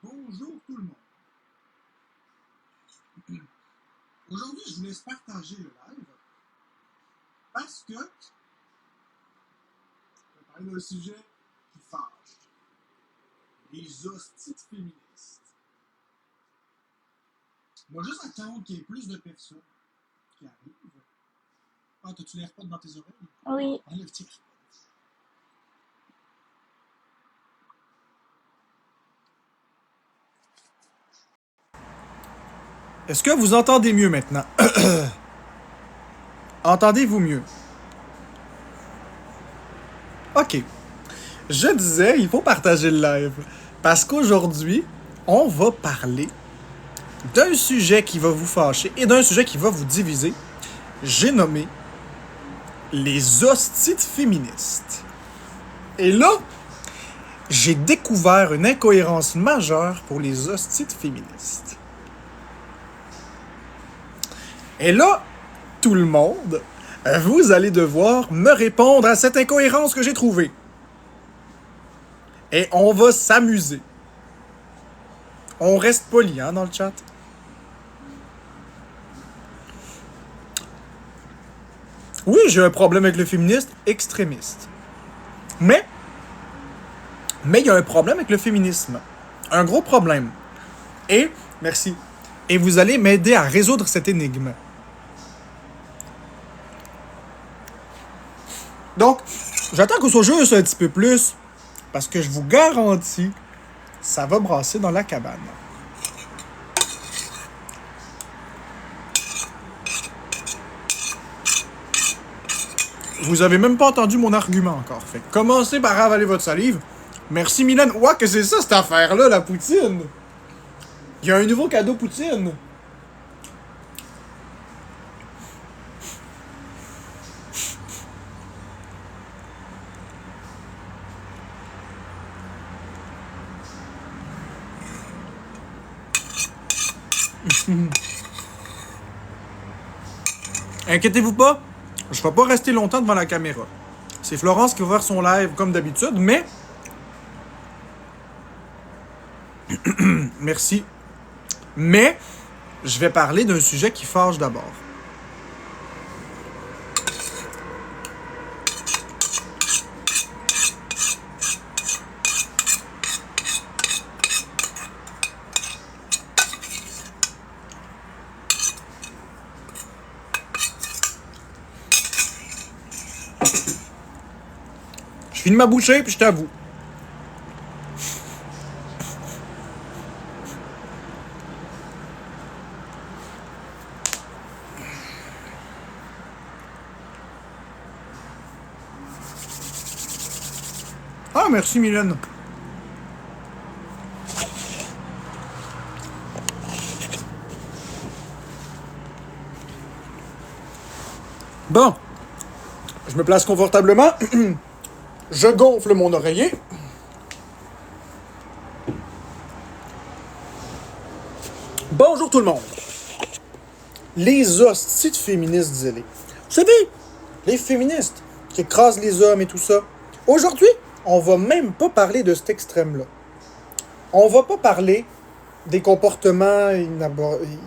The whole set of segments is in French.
Bonjour tout le monde. Aujourd'hui, je vous laisse partager le live parce que je vais parler d'un sujet qui fâche. Les hosties féministes. On va juste attendre qu'il y ait plus de personnes qui arrivent. Ah, t'as-tu les AirPods dans tes oreilles? Oui. Enlève tes AirPods. Est-ce que vous entendez mieux maintenant? Entendez-vous mieux? OK. Je disais, il faut partager le live. Parce qu'aujourd'hui, on va parler d'un sujet qui va vous fâcher et d'un sujet qui va vous diviser. J'ai nommé les hosties de féministes. Et là, j'ai découvert une incohérence majeure pour les hosties de féministes. Et là, tout le monde, vous allez devoir me répondre à cette incohérence que j'ai trouvée. Et on va s'amuser. On reste poli, hein, dans le chat. Oui, j'ai un problème avec le féministe extrémiste. Mais il y a un problème avec le féminisme. Un gros problème. Et, merci. Et vous allez m'aider à résoudre cette énigme. Donc, j'attends qu'on soit juste un petit peu plus, parce que je vous garantis, ça va brasser dans la cabane. Vous avez même pas entendu mon argument encore. Fait que commencez par avaler votre salive. Merci Mylène. Ouah, que c'est ça cette affaire-là, la poutine? Il y a un nouveau cadeau poutine. Inquiétez-vous pas, je vais pas rester longtemps devant la caméra. C'est Florence qui va faire son live comme d'habitude, mais... Merci. Mais, je vais parler d'un sujet qui fâche d'abord. Je finis ma bouchée, puis je t'avoue. Ah, merci Mylène. Bon, je me place confortablement. Je gonfle mon oreiller. Bonjour tout le monde. Les hosties de féministes zélés. Vous savez, les féministes qui écrasent les hommes et tout ça. Aujourd'hui, on va même pas parler de cet extrême-là. On va pas parler des comportements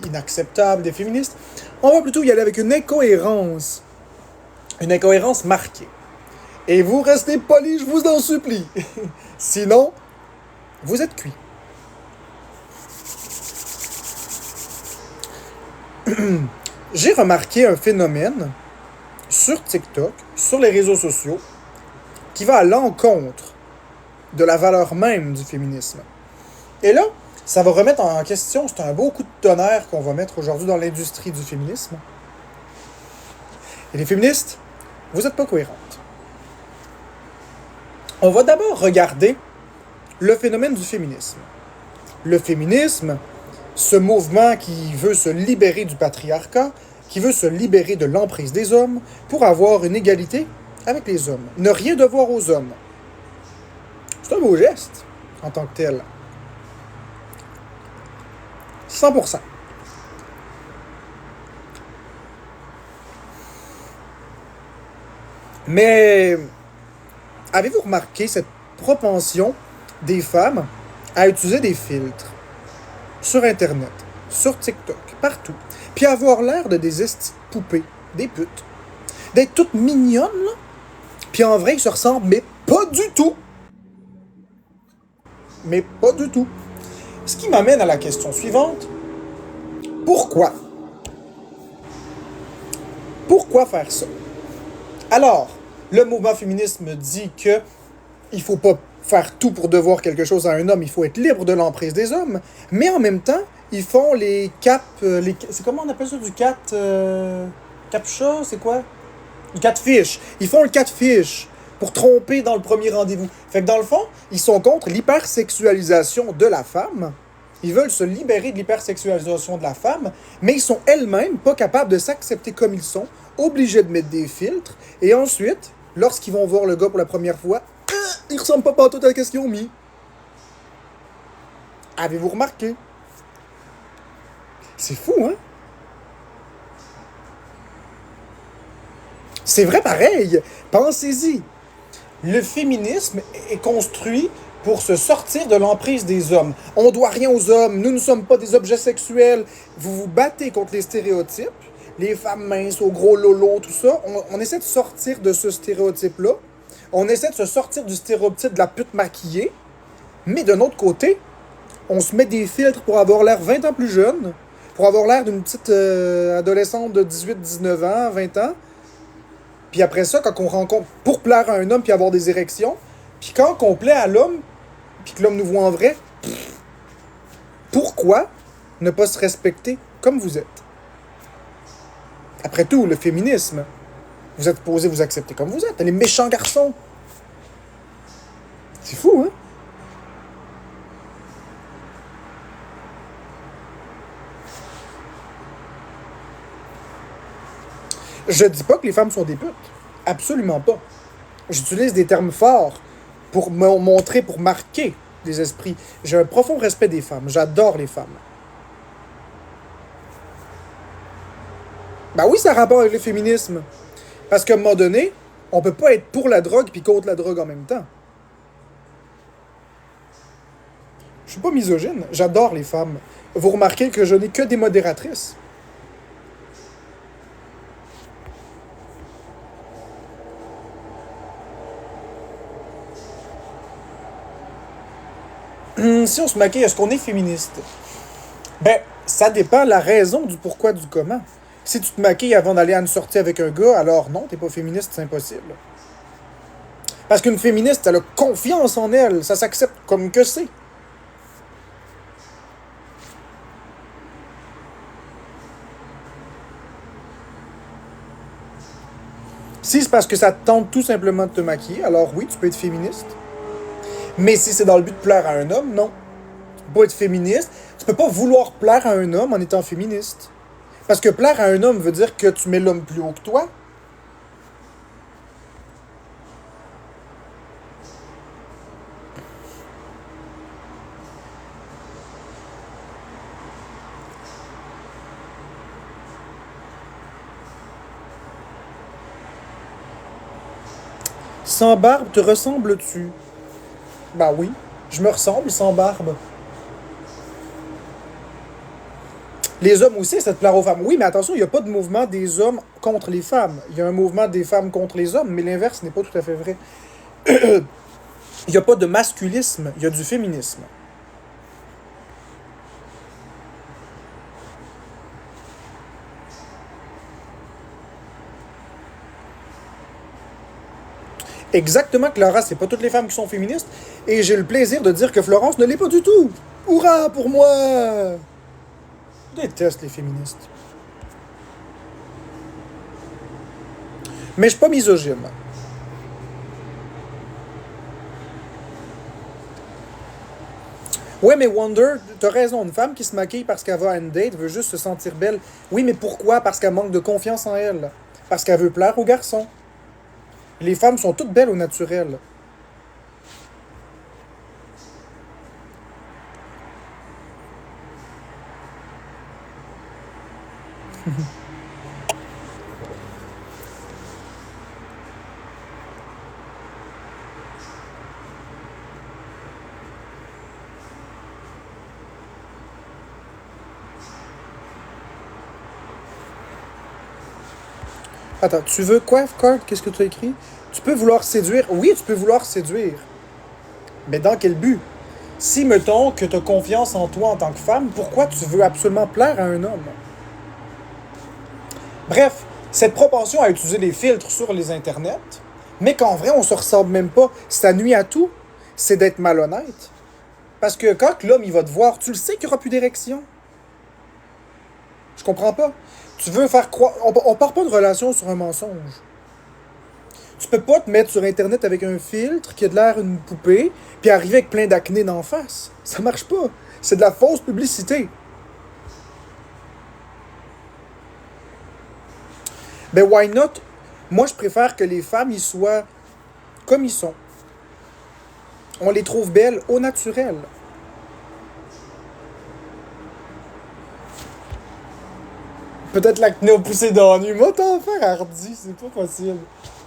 inacceptables des féministes. On va plutôt y aller avec une incohérence. Une incohérence marquée. Et vous restez polis, je vous en supplie. Sinon, vous êtes cuits. J'ai remarqué un phénomène sur TikTok, sur les réseaux sociaux, qui va à l'encontre de la valeur même du féminisme. Et là, ça va remettre en question, c'est un beau coup de tonnerre qu'on va mettre aujourd'hui dans l'industrie du féminisme. Et les féministes, vous n'êtes pas cohérentes. On va d'abord regarder le phénomène du féminisme. Le féminisme, ce mouvement qui veut se libérer du patriarcat, qui veut se libérer de l'emprise des hommes pour avoir une égalité avec les hommes. Ne rien devoir aux hommes. C'est un beau geste en tant que tel. 100%. Mais avez-vous remarqué cette propension des femmes à utiliser des filtres sur Internet, sur TikTok, partout, puis avoir l'air de des estis de poupées, des putes, d'être toutes mignonnes, là, puis en vrai, ils se ressemblent, mais pas du tout. Mais pas du tout. Ce qui m'amène à la question suivante. Pourquoi? Pourquoi faire ça? Alors, le mouvement féministe me dit que il faut pas faire tout pour devoir quelque chose à un homme, il faut être libre de l'emprise des hommes, mais en même temps, ils font les cap... c'est comment on appelle ça, du cat... captcha, c'est quoi? Du catfish. Ils font le catfish pour tromper dans le premier rendez-vous. Fait que dans le fond, ils sont contre l'hypersexualisation de la femme. Ils veulent se libérer de l'hypersexualisation de la femme, mais ils sont elles-mêmes pas capables de s'accepter comme ils sont, obligés de mettre des filtres, et ensuite, lorsqu'ils vont voir le gars pour la première fois, il ressemble pas partout à ce qu'ils ont mis. Avez-vous remarqué? C'est fou, hein? C'est vrai pareil. Pensez-y. Le féminisme est construit pour se sortir de l'emprise des hommes. On doit rien aux hommes. Nous ne sommes pas des objets sexuels. Vous vous battez contre les stéréotypes. Les femmes minces, au gros lolo, tout ça. On essaie de sortir de ce stéréotype-là. On essaie de se sortir du stéréotype de la pute maquillée. Mais d'un autre côté, on se met des filtres pour avoir l'air 20 ans plus jeune. Pour avoir l'air d'une petite adolescente de 18, 19 ans, 20 ans. Puis après ça, quand on rencontre pour plaire à un homme puis avoir des érections, puis quand on plaît à l'homme, puis que l'homme nous voit en vrai, pourquoi ne pas se respecter comme vous êtes? Après tout, le féminisme, vous êtes posé vous accepter comme vous êtes. Les méchants garçons. C'est fou, hein? Je dis pas que les femmes sont des putes. Absolument pas. J'utilise des termes forts pour me montrer, pour marquer des esprits. J'ai un profond respect des femmes. J'adore les femmes. Ben oui, ça a rapport avec le féminisme. Parce qu'à un moment donné, on peut pas être pour la drogue puis contre la drogue en même temps. Je suis pas misogyne. J'adore les femmes. Vous remarquez que je n'ai que des modératrices. Si on se maquille, est-ce qu'on est féministe? Ben, ça dépend la raison du pourquoi, du comment. Si tu te maquilles avant d'aller à une sortie avec un gars, alors non, t'es pas féministe, c'est impossible. Parce qu'une féministe, elle a confiance en elle, ça s'accepte comme que c'est. Si c'est parce que ça te tente tout simplement de te maquiller, alors oui, tu peux être féministe. Mais si c'est dans le but de plaire à un homme, non. Tu peux pas être féministe. Tu peux pas vouloir plaire à un homme en étant féministe. Parce que plaire à un homme veut dire que tu mets l'homme plus haut que toi. Sans barbe, te ressembles-tu? Bah oui, je me ressemble sans barbe. Les hommes aussi essaient de plaire aux femmes. Oui, mais attention, il n'y a pas de mouvement des hommes contre les femmes. Il y a un mouvement des femmes contre les hommes, mais l'inverse n'est pas tout à fait vrai. Il n'y a pas de masculisme, il y a du féminisme. Exactement, Clara, c'est pas toutes les femmes qui sont féministes. Et j'ai le plaisir de dire que Florence ne l'est pas du tout. Hurrah pour moi! Je déteste les féministes. Mais je suis pas misogyne. Ouais, mais Wonder, t'as raison, une femme qui se maquille parce qu'elle va à une date veut juste se sentir belle. Oui, mais pourquoi? Parce qu'elle manque de confiance en elle. Parce qu'elle veut plaire aux garçons. Les femmes sont toutes belles au naturel. Attends, tu veux quoi, F-Card? Qu'est-ce que tu as écrit? Tu peux vouloir séduire. Oui, tu peux vouloir séduire. Mais dans quel but? Si, mettons, que tu as confiance en toi en tant que femme, pourquoi tu veux absolument plaire à un homme? Bref, cette propension à utiliser des filtres sur les internets, mais qu'en vrai, on se ressemble même pas, ça nuit à tout, c'est d'être malhonnête. Parce que quand l'homme, il va te voir, tu le sais qu'il n'y aura plus d'érection. Je comprends pas. Tu veux faire croire... On part pas de relation sur un mensonge. Tu peux pas te mettre sur Internet avec un filtre qui a de l'air une poupée, puis arriver avec plein d'acné d'en face. Ça marche pas. C'est de la fausse publicité. Ben why not? Moi, je préfère que les femmes, ils soient comme ils sont. On les trouve belles au naturel. Peut-être l'acné a poussé dans la nuit. Moi, t'en faire hardi, c'est pas possible.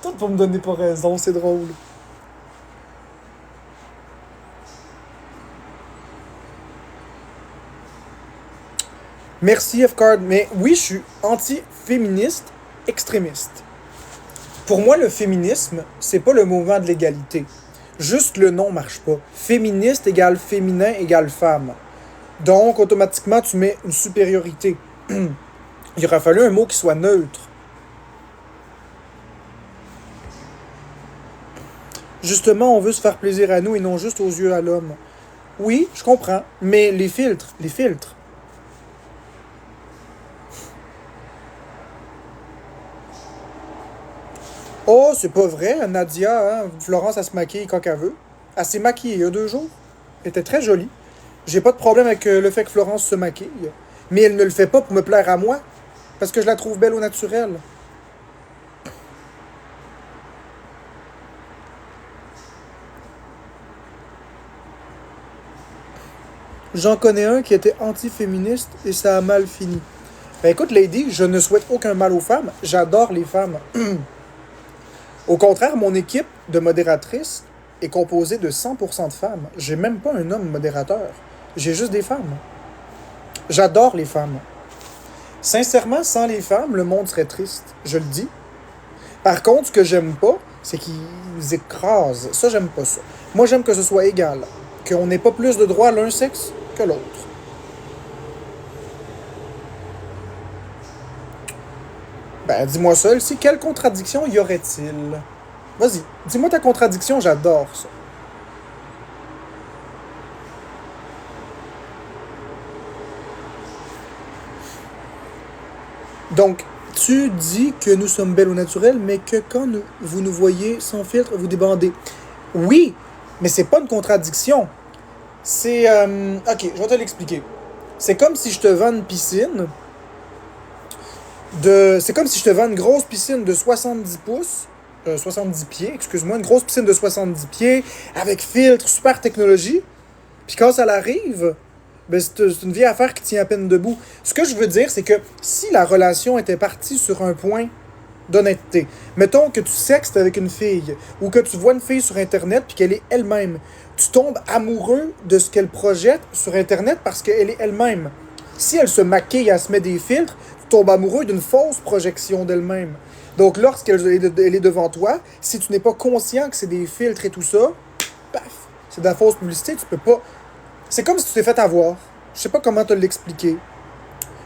Tout pour me donner pas raison, c'est drôle. Merci F-Card, mais oui, je suis anti-féministe, extrémiste. Pour moi, le féminisme, c'est pas le mouvement de l'égalité. Juste le nom marche pas. Féministe égale féminin égale femme. Donc, automatiquement, tu mets une supériorité. Il aurait fallu un mot qui soit neutre. Justement, on veut se faire plaisir à nous et non juste aux yeux à l'homme. Oui, je comprends, mais les filtres, les filtres. Oh, c'est pas vrai, Nadia, hein? Florence, elle se maquille quand elle veut. Elle s'est maquillée il y a 2 jours. Elle était très jolie. J'ai pas de problème avec le fait que Florence se maquille. Mais elle ne le fait pas pour me plaire à moi, parce que je la trouve belle au naturel. J'en connais un qui était anti-féministe et ça a mal fini. Ben écoute, Lady, je ne souhaite aucun mal aux femmes. J'adore les femmes. Au contraire, mon équipe de modératrices est composée de 100% de femmes. J'ai même pas un homme modérateur. J'ai juste des femmes. J'adore les femmes. Sincèrement, sans les femmes, le monde serait triste. Je le dis. Par contre, ce que j'aime pas, c'est qu'ils écrasent. Ça, j'aime pas ça. Moi, j'aime que ce soit égal. Qu'on n'ait pas plus de droits à l'un sexe que l'autre. Ben, dis-moi ça, Elsie, quelle contradiction y aurait-il? Vas-y, dis-moi ta contradiction, j'adore ça. Donc, tu dis que nous sommes belles au naturel, mais que quand vous nous voyez sans filtre, vous débandez. Oui, mais c'est pas une contradiction. C'est... ok, je vais te l'expliquer. C'est comme si je te vends une piscine C'est comme si je te vends une grosse piscine de 70 pouces, 70 pieds, excuse-moi, une grosse piscine de 70 pieds, avec filtre, super technologie. Puis quand ça arrive, ben c'est une vieille affaire qui tient à peine debout. Ce que je veux dire, c'est que si la relation était partie sur un point d'honnêteté, mettons que tu sextes avec une fille, ou que tu vois une fille sur Internet puis qu'elle est elle-même, tu tombes amoureux de ce qu'elle projette sur Internet parce qu'elle est elle-même. Si elle se maquille, elle se met des filtres, tu tombes amoureux d'une fausse projection d'elle-même. Donc lorsqu'elle est devant toi, si tu n'es pas conscient que c'est des filtres et tout ça, paf, c'est de la fausse publicité, tu peux pas... C'est comme si tu t'es fait avoir. Je sais pas comment te l'expliquer.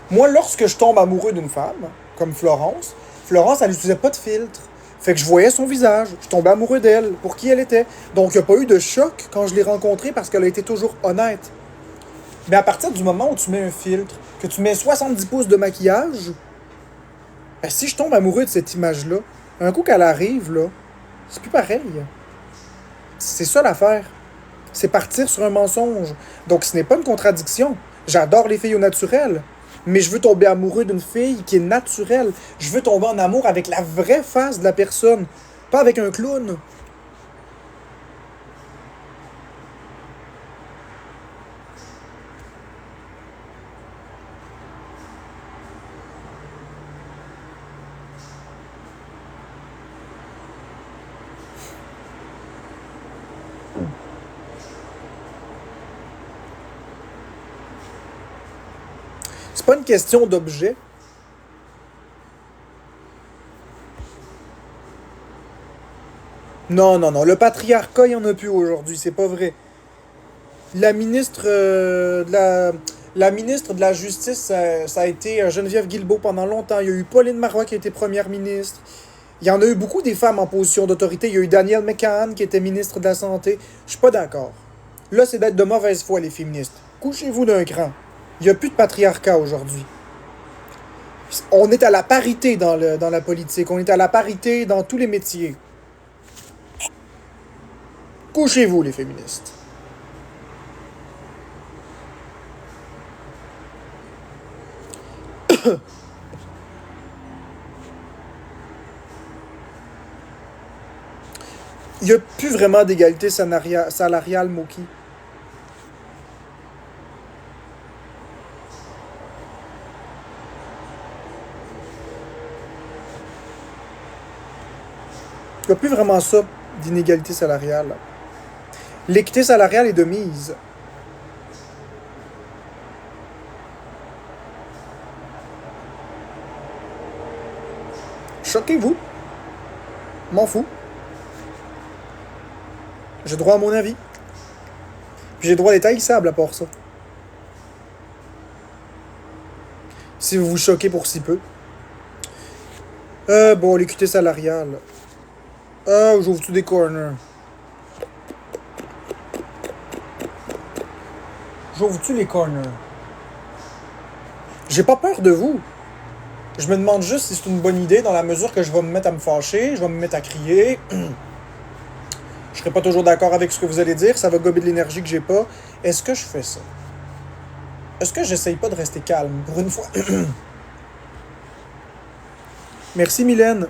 Moi, lorsque je tombe amoureux d'une femme, comme Florence, Florence, elle n'utilisait pas de filtre. Fait que je voyais son visage, je tombais amoureux d'elle, pour qui elle était. Donc, il n'y a pas eu de choc quand je l'ai rencontrée parce qu'elle a été toujours honnête. Mais à partir du moment où tu mets un filtre, que tu mets 70 pouces de maquillage, ben, si je tombe amoureux de cette image-là, un coup qu'elle arrive, là, c'est plus pareil. C'est ça l'affaire. C'est partir sur un mensonge. Donc ce n'est pas une contradiction. J'adore les filles au naturel. Mais je veux tomber amoureux d'une fille qui est naturelle. Je veux tomber en amour avec la vraie face de la personne. Pas avec un clown. C'est pas une question d'objet. Non, non, non. Le patriarcat, il n'y en a plus aujourd'hui. C'est pas vrai. La ministre, la ministre de la Justice, ça a été Geneviève Guilbeault pendant longtemps. Il y a eu Pauline Marois qui a été première ministre. Il y en a eu beaucoup des femmes en position d'autorité. Il y a eu Danielle McCann qui était ministre de la Santé. Je suis pas d'accord. Là, c'est d'être de mauvaise foi, les féministes. Couchez-vous d'un cran. Il n'y a plus de patriarcat aujourd'hui. On est à la parité dans la politique. On est à la parité dans tous les métiers. Couchez-vous, les féministes. Il n'y a plus vraiment d'égalité salariale, Moki. Il n'y a plus vraiment ça d'inégalité salariale. L'équité salariale est de mise. Choquez-vous. M'en fous. J'ai droit à mon avis. Puis j'ai droit d'être haïssable à part ça. Si vous vous choquez pour si peu. Bon, l'équité salariale. J'ouvre-tu des corners? J'ouvre-tu les corners? J'ai pas peur de vous. Je me demande juste si c'est une bonne idée dans la mesure que je vais me mettre à me fâcher, je vais me mettre à crier. Je serai pas toujours d'accord avec ce que vous allez dire, ça va gober de l'énergie que j'ai pas. Est-ce que je fais ça? Est-ce que j'essaye pas de rester calme pour une fois? Merci Mylène.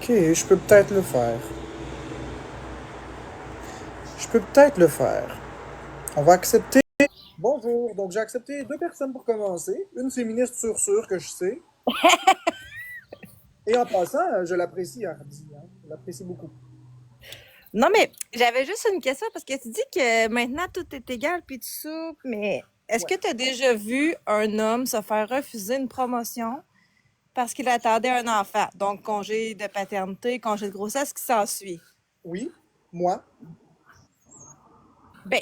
Ok, je peux peut-être le faire. Je peux peut-être le faire. On va accepter. Bonjour, donc j'ai accepté deux personnes pour commencer. Une féministe sûr que je sais. Et en passant, je l'apprécie, Hardy. Hein. Je l'apprécie beaucoup. Non, mais j'avais juste une question parce que tu dis que maintenant tout est égal puis tout ça, mais est-ce Ouais. que tu as déjà vu un homme se faire refuser une promotion parce qu'il attendait un enfant? Donc, congé de paternité, congé de grossesse qui s'ensuit. Oui, moi, Ben,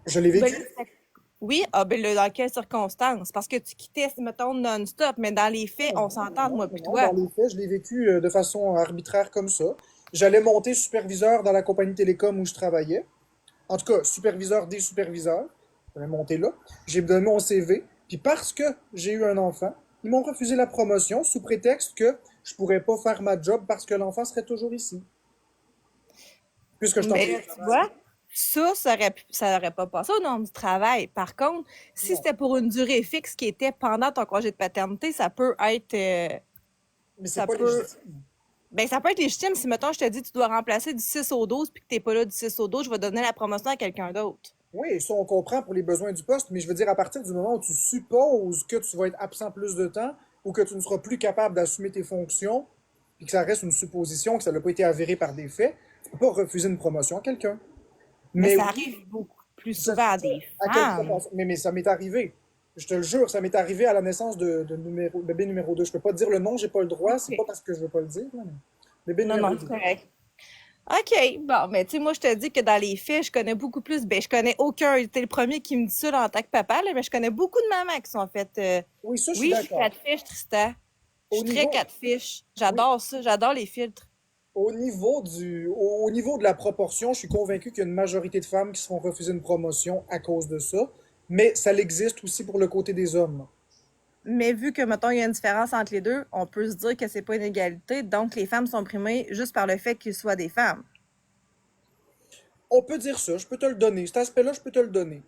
je l'ai ben, vécu. oui, ah ben là, dans quelles circonstances? Parce que tu quittais, mettons, non-stop, mais dans les faits, on s'entend, Non, moi non, puis non, dans toi. les faits, je l'ai vécu de façon arbitraire comme ça. J'allais monter superviseur dans la compagnie télécom où je travaillais. En tout cas, superviseur des superviseurs. J'allais monter là. J'ai donné mon CV. Puis parce que j'ai eu un enfant, ils m'ont refusé la promotion sous prétexte que je pourrais pas faire ma job parce que l'enfant serait toujours ici. Puisque je suis en Mais là, tu télétravail. vois, ça aurait pas passé au nom du travail. Par contre, si Non. c'était pour une durée fixe qui était pendant ton congé de paternité, ça peut être, Mais c'est ça pas peut, légitime. ben, ça peut être légitime si, mettons, je te dis, tu dois remplacer du 6 au 12 puis que t'es pas là du 6 au 12, je vais donner la promotion à quelqu'un d'autre. Oui, ça on comprend pour les besoins du poste, mais je veux dire, à partir du moment où tu supposes que tu vas être absent plus de temps ou que tu ne seras plus capable d'assumer tes fonctions, puis que ça reste une supposition, que ça n'a pas été avéré par des faits, tu peux pas refuser une promotion à quelqu'un. Mais Mais ça oui, arrive beaucoup plus ça, souvent à des à quelle femmes. fréquence? Mais ça m'est arrivé. Je te le jure, ça m'est arrivé à la naissance bébé numéro 2. Je peux pas te dire le nom, j'ai pas le droit, c'est pas OK. parce que je veux pas le dire, là, mais bébé Non, numéro non, c'est 2. correct. OK. Bon, mais tu sais, moi, je te dis que dans les faits, je connais beaucoup plus. Ben, je connais aucun. T'es le premier qui me dit ça là, en tant que papa, là, mais je connais beaucoup de mamans qui sont faites. Oui, ça, je suis Oui, je suis d'accord. catfish, Tristan. Je Au suis très niveau, catfish. oui, J'adore ça. J'adore les filtres. au niveau de la proportion, je suis convaincu qu'il y a une majorité de femmes qui seront refusées une promotion à cause de ça, mais ça existe aussi pour le côté des hommes. Mais vu que, mettons, il y a une différence entre les deux, on peut se dire que c'est pas une égalité. Donc, les femmes sont primées juste par le fait qu'ils soient des femmes. On peut dire ça, je peux te le donner. Cet aspect-là, je peux te le donner.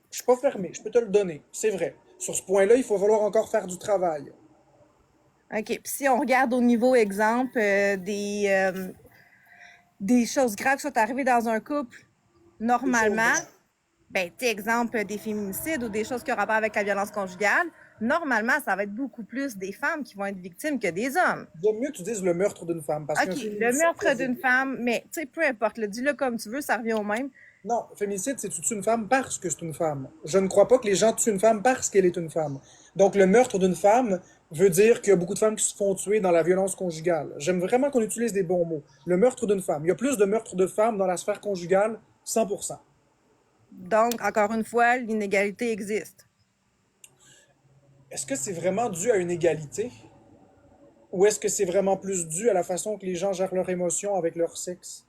Je suis pas fermé, je peux te le donner, c'est vrai. Sur ce point-là, il faut falloir encore faire du travail. OK. Puis si on regarde au niveau exemple des choses graves qui sont arrivées dans un couple, Des choses normalement, graves. ben, tu sais, exemple des féminicides ou des choses qui ont rapport avec la violence conjugale, normalement, ça va être beaucoup plus des femmes qui vont être victimes que des hommes. J'aime mieux que tu dises le meurtre d'une femme, parce qu'un OK, le féminicide, meurtre d'une femme, mais tu sais, peu importe, le dis-le comme tu veux, ça revient au même. Non, féminicide, c'est tu tues une femme parce que c'est une femme. Je ne crois pas que les gens tuent une femme parce qu'elle est une femme. Donc, le meurtre d'une femme veut dire qu'il y a beaucoup de femmes qui se font tuer dans la violence conjugale. J'aime vraiment qu'on utilise des bons mots. Le meurtre d'une femme. Il y a plus de meurtres de femmes dans la sphère conjugale, 100%. Donc, encore une fois, l'inégalité existe. Est-ce que c'est vraiment dû à une égalité? Ou est-ce que c'est vraiment plus dû à la façon que les gens gèrent leurs émotions avec leur sexe?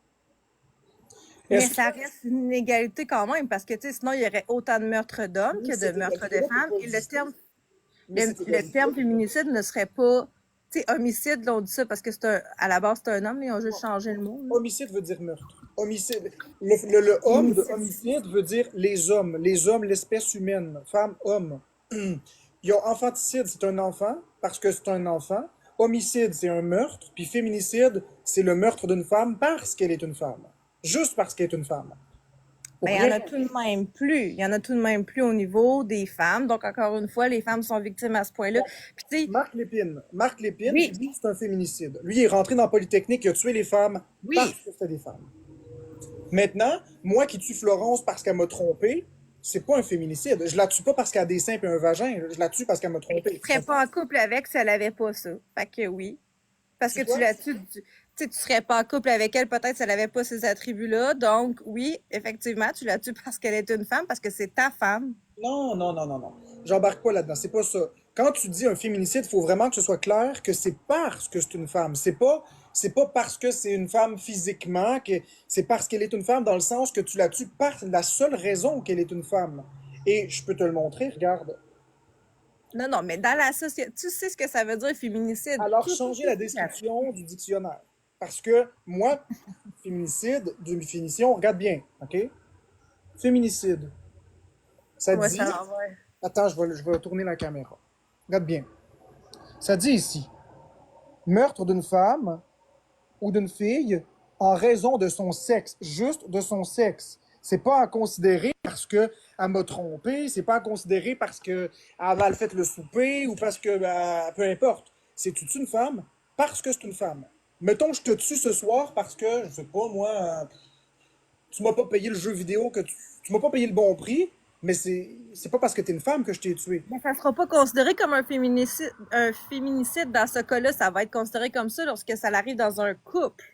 Mais Est-ce que ça reste une inégalité quand même, parce que, tu sais, sinon, il y aurait autant de meurtres d'hommes oui, que de cette meurtres de égalité-là peut femmes. Et le coexister? terme, Mais le, cette le égalité-là terme peut coexister. féminicide ne serait pas, tu sais, homicide, là, on dit ça parce que à la base, c'est un homme, mais ils ont juste Non. changé le mot, là. Homicide veut dire meurtre. Homicide, le homme de Féminicide. homicide veut dire les hommes, l'espèce humaine, femme, homme. Il y a infanticide, c'est un enfant, parce que c'est un enfant. Homicide, c'est un meurtre. Puis féminicide, c'est le meurtre d'une femme parce qu'elle est une femme. Juste parce qu'elle est une femme. Ben, il y en Rien. a tout de même plus. Il y en a tout de même plus au niveau des femmes. Donc, encore une fois, les femmes sont victimes à ce point-là. Bon, Puis, tu sais, Marc Lépine, oui, lui, c'est un féminicide. Lui, il est rentré dans Polytechnique, il a tué les femmes parce oui. que c'était des femmes. Maintenant, moi qui tue Florence parce qu'elle m'a trompé, c'est pas un féminicide. Je la tue pas parce qu'elle a des seins et un vagin. Je la tue parce qu'elle m'a Mais tu trompé. Tu serais comprends? pas en couple avec si elle avait pas ça. Fait que oui. Parce Tu que tu quoi? l'as tu sais, tu serais pas en couple avec elle, peut-être si elle avait pas ces attributs-là. Donc, oui, effectivement, tu la tues parce qu'elle est une femme, parce que c'est ta femme. Non, non, non, non, non. J'embarque pas là-dedans. C'est pas ça. Quand tu dis un féminicide, il faut vraiment que ce soit clair que c'est parce que c'est une femme. C'est pas parce que c'est une femme physiquement, que c'est parce qu'elle est une femme dans le sens que tu la tues par la seule raison qu'elle est une femme. Et je peux te le montrer, regarde. Non, non, mais dans la société, tu sais ce que ça veut dire féminicide. Alors, Tout, tout, changer tout, la tout à fait. description du dictionnaire. Parce que moi, féminicide, d'une définition, regarde bien, OK? Féminicide, ça Ouais, dit... ça l'envoie. Attends, je vais tourner la caméra. Regarde bien. Ça dit ici, meurtre d'une femme ou d'une fille en raison de son sexe, juste de son sexe. C'est pas à considérer parce que elle m'a trompé, c'est pas à considérer parce que elle a mal fait le souper ou parce que peu importe. C'est tu tues une femme parce que c'est une femme. Mettons que je te tue ce soir parce que je sais pas moi, tu m'as pas payé le jeu vidéo tu m'as pas payé le bon prix, mais c'est pas parce que t'es une femme que je t'ai tué. Mais ça sera pas considéré comme un féminicide dans ce cas-là. Ça va être considéré comme ça lorsque ça arrive dans un couple.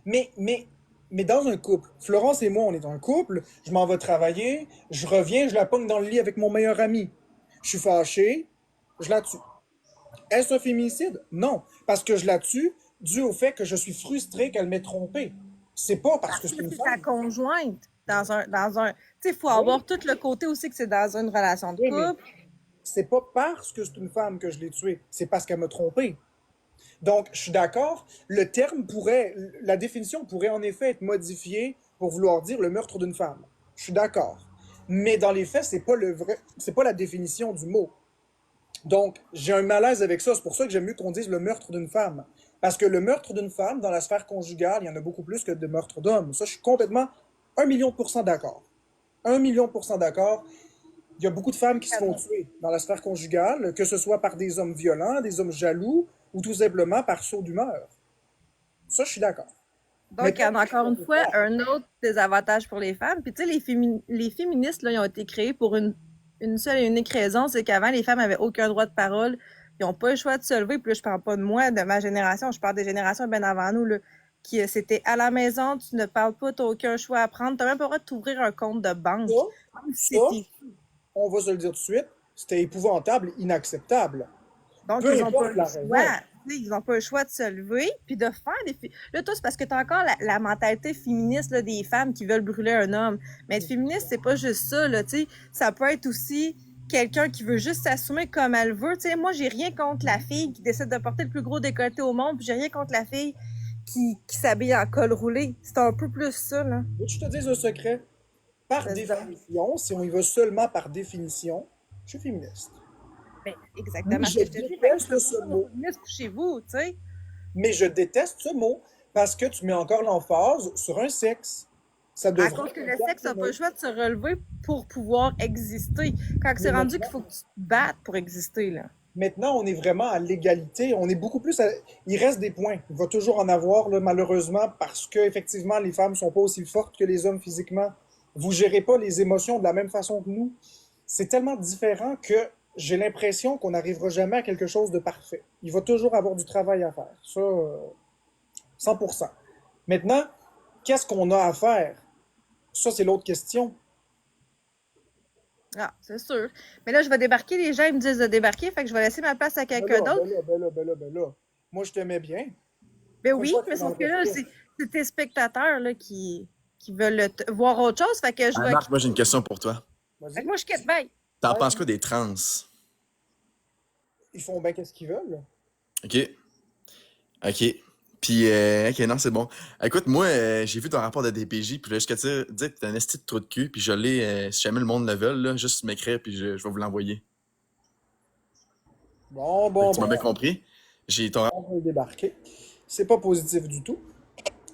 Mais, mais, mais dans un couple, Florence et moi, on est un couple, je m'en vais travailler, je reviens, je la pogne dans le lit avec mon meilleur ami. Je suis fâché, je la tue. Est-ce un féminicide? Non, parce que je la tue dû au fait que je suis frustré qu'elle m'ait trompé. C'est pas parce que Parce c'est que une c'est ta femme. conjointe. Tu sais, il faut Oui, avoir tout le côté aussi que c'est dans une relation de oui, mais couple. c'est pas parce que c'est une femme que je l'ai tuée, c'est parce qu'elle m'a trompé. Donc, je suis d'accord, la définition pourrait en effet être modifiée pour vouloir dire le meurtre d'une femme. Je suis d'accord. Mais dans les faits, c'est pas la définition du mot. Donc, j'ai un malaise avec ça. C'est pour ça que j'aime mieux qu'on dise le meurtre d'une femme. Parce que le meurtre d'une femme, dans la sphère conjugale, il y en a beaucoup plus que de meurtres d'hommes. Ça, je suis complètement 1 million % d'accord. 1 million % d'accord. Il y a beaucoup de femmes qui se font tuer dans la sphère conjugale, que ce soit par des hommes violents, des hommes jaloux, ou tout simplement par saut d'humeur. Ça, je suis d'accord. Donc, il y Mettons en a que encore on une peut fois faire. un autre désavantage pour les femmes. Puis, tu sais, les féministes, là, ils ont été créés pour une seule et unique raison, c'est qu'avant, les femmes avaient aucun droit de parole. Ils n'ont pas le choix de se lever. Puis là, je parle pas de moi, de ma génération, je parle des générations bien avant nous, là, qui c'était à la maison, tu ne parles pas, tu n'as aucun choix à prendre. Tu n'as même pas le droit de t'ouvrir un compte de Ça, banque. Même si ça, c'était. on va se le dire tout de suite, c'était épouvantable, inacceptable. Donc, Peu ils n'ont pas importe le la raison. choix. Tu sais, ils n'ont pas le choix de se lever puis de faire des. Là, toi, c'est parce que tu as encore la mentalité féministe là, des femmes qui veulent brûler un homme. Mais être féministe, c'est pas juste ça. Là, tu sais. Ça peut être aussi quelqu'un qui veut juste s'assumer comme elle veut. Tu sais, moi, j'ai rien contre la fille qui décide de porter le plus gros décolleté au monde, puis j'ai rien contre la fille qui s'habille en col roulé. C'est un peu plus ça, là. Veux que je te dise un secret? Par Vas-y donc. définition, si on y va seulement par définition, je suis féministe. Ben, Mais exactement ce je que je te dis. Fait que tu déteste peux pas ce faire mot. féministe chez vous, tu sais. Mais je déteste ce mot parce que tu mets encore l'emphase sur un sexe. Ça À devrait cause que le être sexe n'a pas le neutre. choix de se relever pour pouvoir exister. Quand Mais c'est rendu qu'il maintenant, faut que tu te battes pour exister, là. maintenant, on est vraiment à l'égalité. On est beaucoup plus Il reste des points. Il va toujours en avoir, là, malheureusement, parce que effectivement, les femmes sont pas aussi fortes que les hommes physiquement. Vous gérez pas les émotions de la même façon que nous. C'est tellement différent que j'ai l'impression qu'on n'arrivera jamais à quelque chose de parfait. Il va toujours avoir du travail à faire. Ça, 100%. Maintenant, qu'est-ce qu'on a à faire? Ça, c'est l'autre question. Ah, c'est sûr. Mais là, je vais débarquer. Les gens, ils me disent de débarquer. Fait que je vais laisser ma place à Ben quelqu'un là, d'autre. ben là, ben là, ben là, ben là. Moi, je t'aimais bien. Ben Pourquoi je oui, vois que mais t'es dans sauf le que là, respect? c'est tes spectateurs là, qui veulent voir autre chose. Fait que je Ah, vais Marc, moi quitter. j'ai une question pour toi. Fait que Vas-y. moi, je quitte. Bye. T'en Ouais, penses quoi des trans? ils font bien qu'est-ce qu'ils veulent. Ok, ok. Puis, ok, non, c'est bon. Écoute, moi, j'ai vu ton rapport de DPJ, puis là, jusqu'à dire que t'es un esti de trou de cul, puis je l'ai, si jamais le monde le veut, là, juste m'écrire, puis je vais vous l'envoyer. Bon, Fait que bon, tu m'as bon. bien compris. J'ai ton On va le débarquer. C'est pas positif du tout.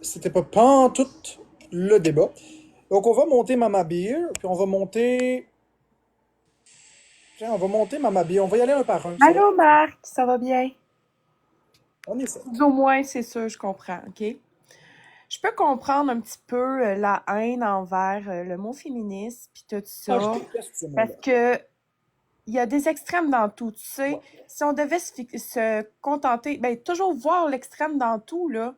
C'était pas pantoute le débat. Donc, on va monter Mama Beer, puis on va monter. Tiens, on va monter Mama Beer. On va y aller un par un. Ça va? Allô Marc, ça va bien? On essaie. Au moins, c'est sûr, je comprends, OK? Je peux comprendre un petit peu la haine envers le mot féministe, puis tout Ah, je ça, déteste ce mot-là. parce que il y a des extrêmes dans tout, tu sais. Ouais. Si on devait se contenter, ben toujours voir l'extrême dans tout, là,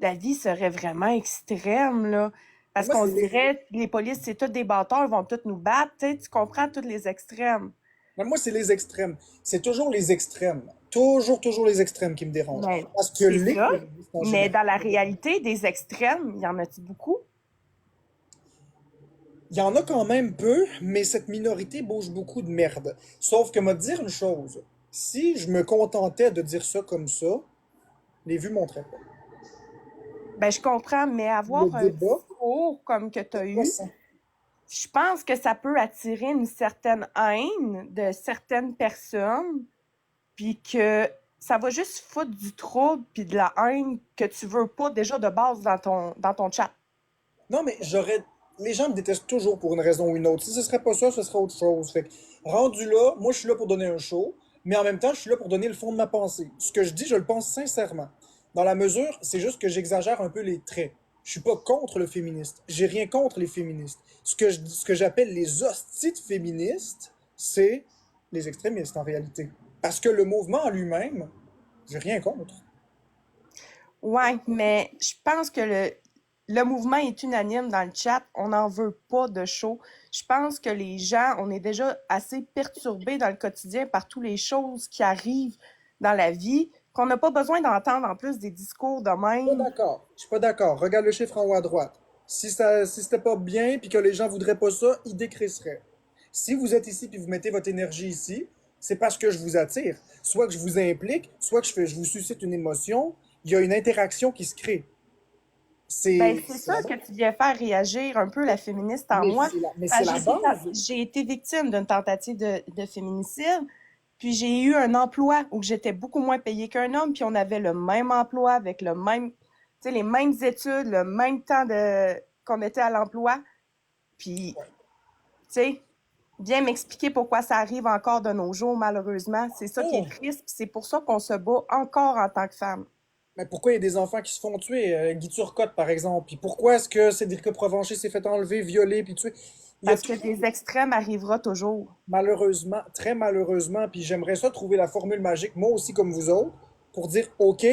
la vie serait vraiment extrême, là. Mais Parce moi, qu'on c'est se dirait, les polices, c'est tous des bâtards, ils vont tous nous battre, tu sais, tu comprends tous les extrêmes. les extrêmes. C'est toujours les extrêmes. Toujours, toujours les extrêmes qui me dérangent. Ben, Parce que c'est les ça, féministes en mais général. dans la réalité, des extrêmes, il y en a-tu beaucoup? Il y en a quand même peu, mais cette minorité bouge beaucoup de merde. Sauf que, me dire une chose, si je me contentais de dire ça comme ça, les vues monteraient pas. Ben, je comprends, mais Le avoir un débat, discours comme que tu as c'est pas eu, ça. je pense que ça peut attirer une certaine haine de certaines personnes, puis que ça va juste foutre du trouble puis de la haine que tu veux pas déjà de base dans ton chat. Non, mais j'aurais. Les gens me détestent toujours pour une raison ou une autre. Si ce serait pas ça, ce serait autre chose. Fait que, rendu là, moi, je suis là pour donner un show, mais en même temps, je suis là pour donner le fond de ma pensée. Ce que je dis, je le pense sincèrement. Dans la mesure, c'est juste que j'exagère un peu les traits. Je suis pas contre le féministe. J'ai rien contre les féministes. Ce que j'appelle les hosties de féministes, c'est les extrémistes en réalité. Parce que le mouvement en lui-même, j'ai rien contre. Ouais, mais je pense que le mouvement est unanime dans le chat. On n'en veut pas de show. Je pense que les gens, on est déjà assez perturbés dans le quotidien par toutes les choses qui arrivent dans la vie, qu'on n'a pas besoin d'entendre en plus des discours de Pas même. d'accord. Je suis pas d'accord. Regarde le chiffre en haut à droite. Si c'était pas bien puis que les gens voudraient pas ça, ils décrisseraient. Si vous êtes ici puis vous mettez votre énergie ici, c'est parce que je vous attire. Soit que je vous implique, soit que je vous suscite une émotion. Il y a une interaction qui se crée. Ben, c'est C'est ça la que base. tu viens faire réagir un peu la féministe en moi. Mais c'est Parce la base. j'ai été victime d'une tentative de féminicide, puis j'ai eu un emploi où j'étais beaucoup moins payée qu'un homme, puis on avait le même emploi avec le même, tu sais, les mêmes études, le même temps qu'on était à l'emploi. Puis, tu sais, viens m'expliquer pourquoi ça arrive encore de nos jours, malheureusement. C'est ça qui est Oh, triste, puis c'est pour ça qu'on se bat encore en tant que femme. mais pourquoi il y a des enfants qui se font tuer? Guy Turcotte, par exemple. Puis pourquoi est-ce que Cédric Provencher s'est fait enlever, violer, puis tuer? Il y a Parce que toujours des extrêmes arrivera toujours. malheureusement, très malheureusement, puis j'aimerais ça trouver la formule magique, moi aussi comme vous autres, pour dire, OK,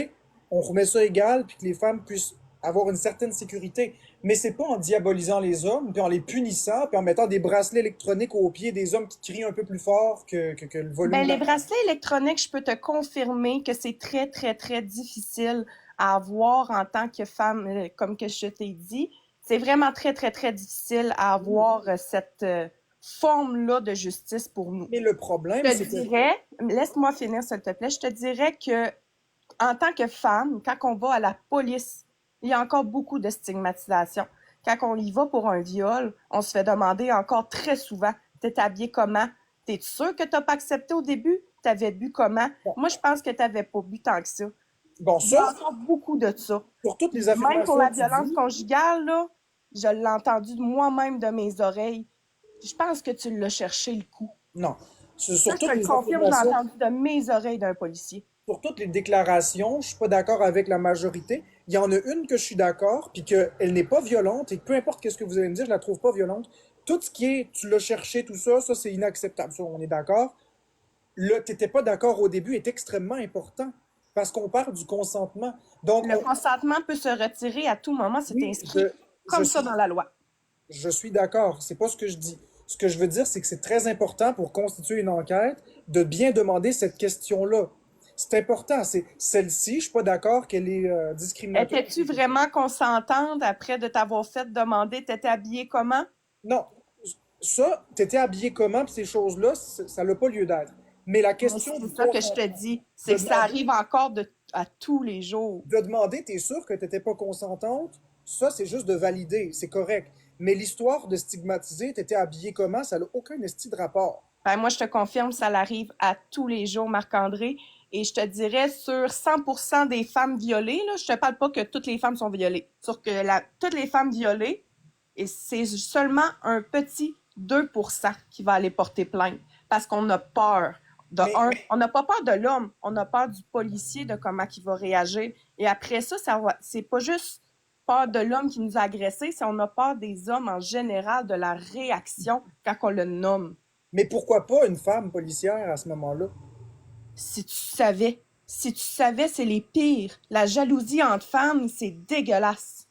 on remet ça égal, puis que les femmes puissent avoir une certaine sécurité. Mais c'est pas en diabolisant les hommes, puis en les punissant, puis en mettant des bracelets électroniques aux pieds des hommes qui crient un peu plus fort que le volume Ben, de les la... bracelets électroniques, je peux te confirmer que c'est très, très, très difficile à avoir en tant que femme, comme que je t'ai dit. C'est vraiment très, très, très difficile à avoir cette forme-là de justice pour nous. Mais le problème, Je c'est te que... dirais, laisse-moi finir s'il te plaît, je te dirais que en tant que femme, quand on va à la police, il y a encore beaucoup de stigmatisation. Quand on y va pour un viol, on se fait demander encore très souvent, t'es habillé comment? T'es sûr que t'as pas accepté au début? T'avais bu comment? Bon, Moi, je pense que t'avais pas bu tant que ça. bon, Il y a ça, encore beaucoup de ça. pour toutes les Puis même pour affirmations la que tu violence dis, conjugale, là, je l'ai entendu de moi-même de mes oreilles. Je pense que tu l'as cherché le coup. non. Sur Ça, je toutes te le les confirme, je l'ai affirmations entendu de mes oreilles d'un policier. pour toutes les déclarations, je suis pas d'accord avec la majorité. Il y en a une que je suis d'accord, puis qu'elle n'est pas violente, et peu importe qu'est-ce que vous allez me dire, je la trouve pas violente. Tout ce qui est, tu l'as cherché, tout ça, ça c'est inacceptable. Ça, on est d'accord. Là, t'étais pas d'accord au début est extrêmement important, parce qu'on parle du consentement. Donc, Le consentement peut se retirer à tout moment, c'est oui, inscrit je comme ça suis dans la loi. Je suis d'accord, c'est pas ce que je dis. Ce que je veux dire, c'est que c'est très important pour constituer une enquête de bien demander cette question-là. C'est important, c'est celle-ci, je suis pas d'accord qu'elle est discriminatoire. Étais-tu vraiment consentante après de t'avoir fait demander, t'étais habillée comment? Non, ça, t'étais habillé comment, pis ces choses-là, ça n'a pas lieu d'être. Mais la Mais question c'est du ça que je te consentement, dis, c'est de que ça demander, arrive encore à tous les jours. de demander, t'es sûr que t'étais pas consentante, ça, c'est juste de valider, c'est correct. Mais l'histoire de stigmatiser, t'étais habillé comment, ça n'a aucun esti de rapport. Ben, moi, je te confirme, ça l'arrive à tous les jours, Marc-André. Et je te dirais, sur 100% des femmes violées, là, je te parle pas que toutes les femmes sont violées, sur que toutes les femmes violées, et c'est seulement un petit 2% qui va aller porter plainte. Parce qu'on a peur. Mais, On n'a pas peur de l'homme, on a peur du policier, de comment il va réagir. Et après ça, c'est pas juste peur de l'homme qui nous a agressés, c'est on a peur des hommes en général, de la réaction quand on le nomme. mais pourquoi pas une femme policière à ce moment-là? Si tu savais, c'est les pires. La jalousie entre femmes, c'est dégueulasse.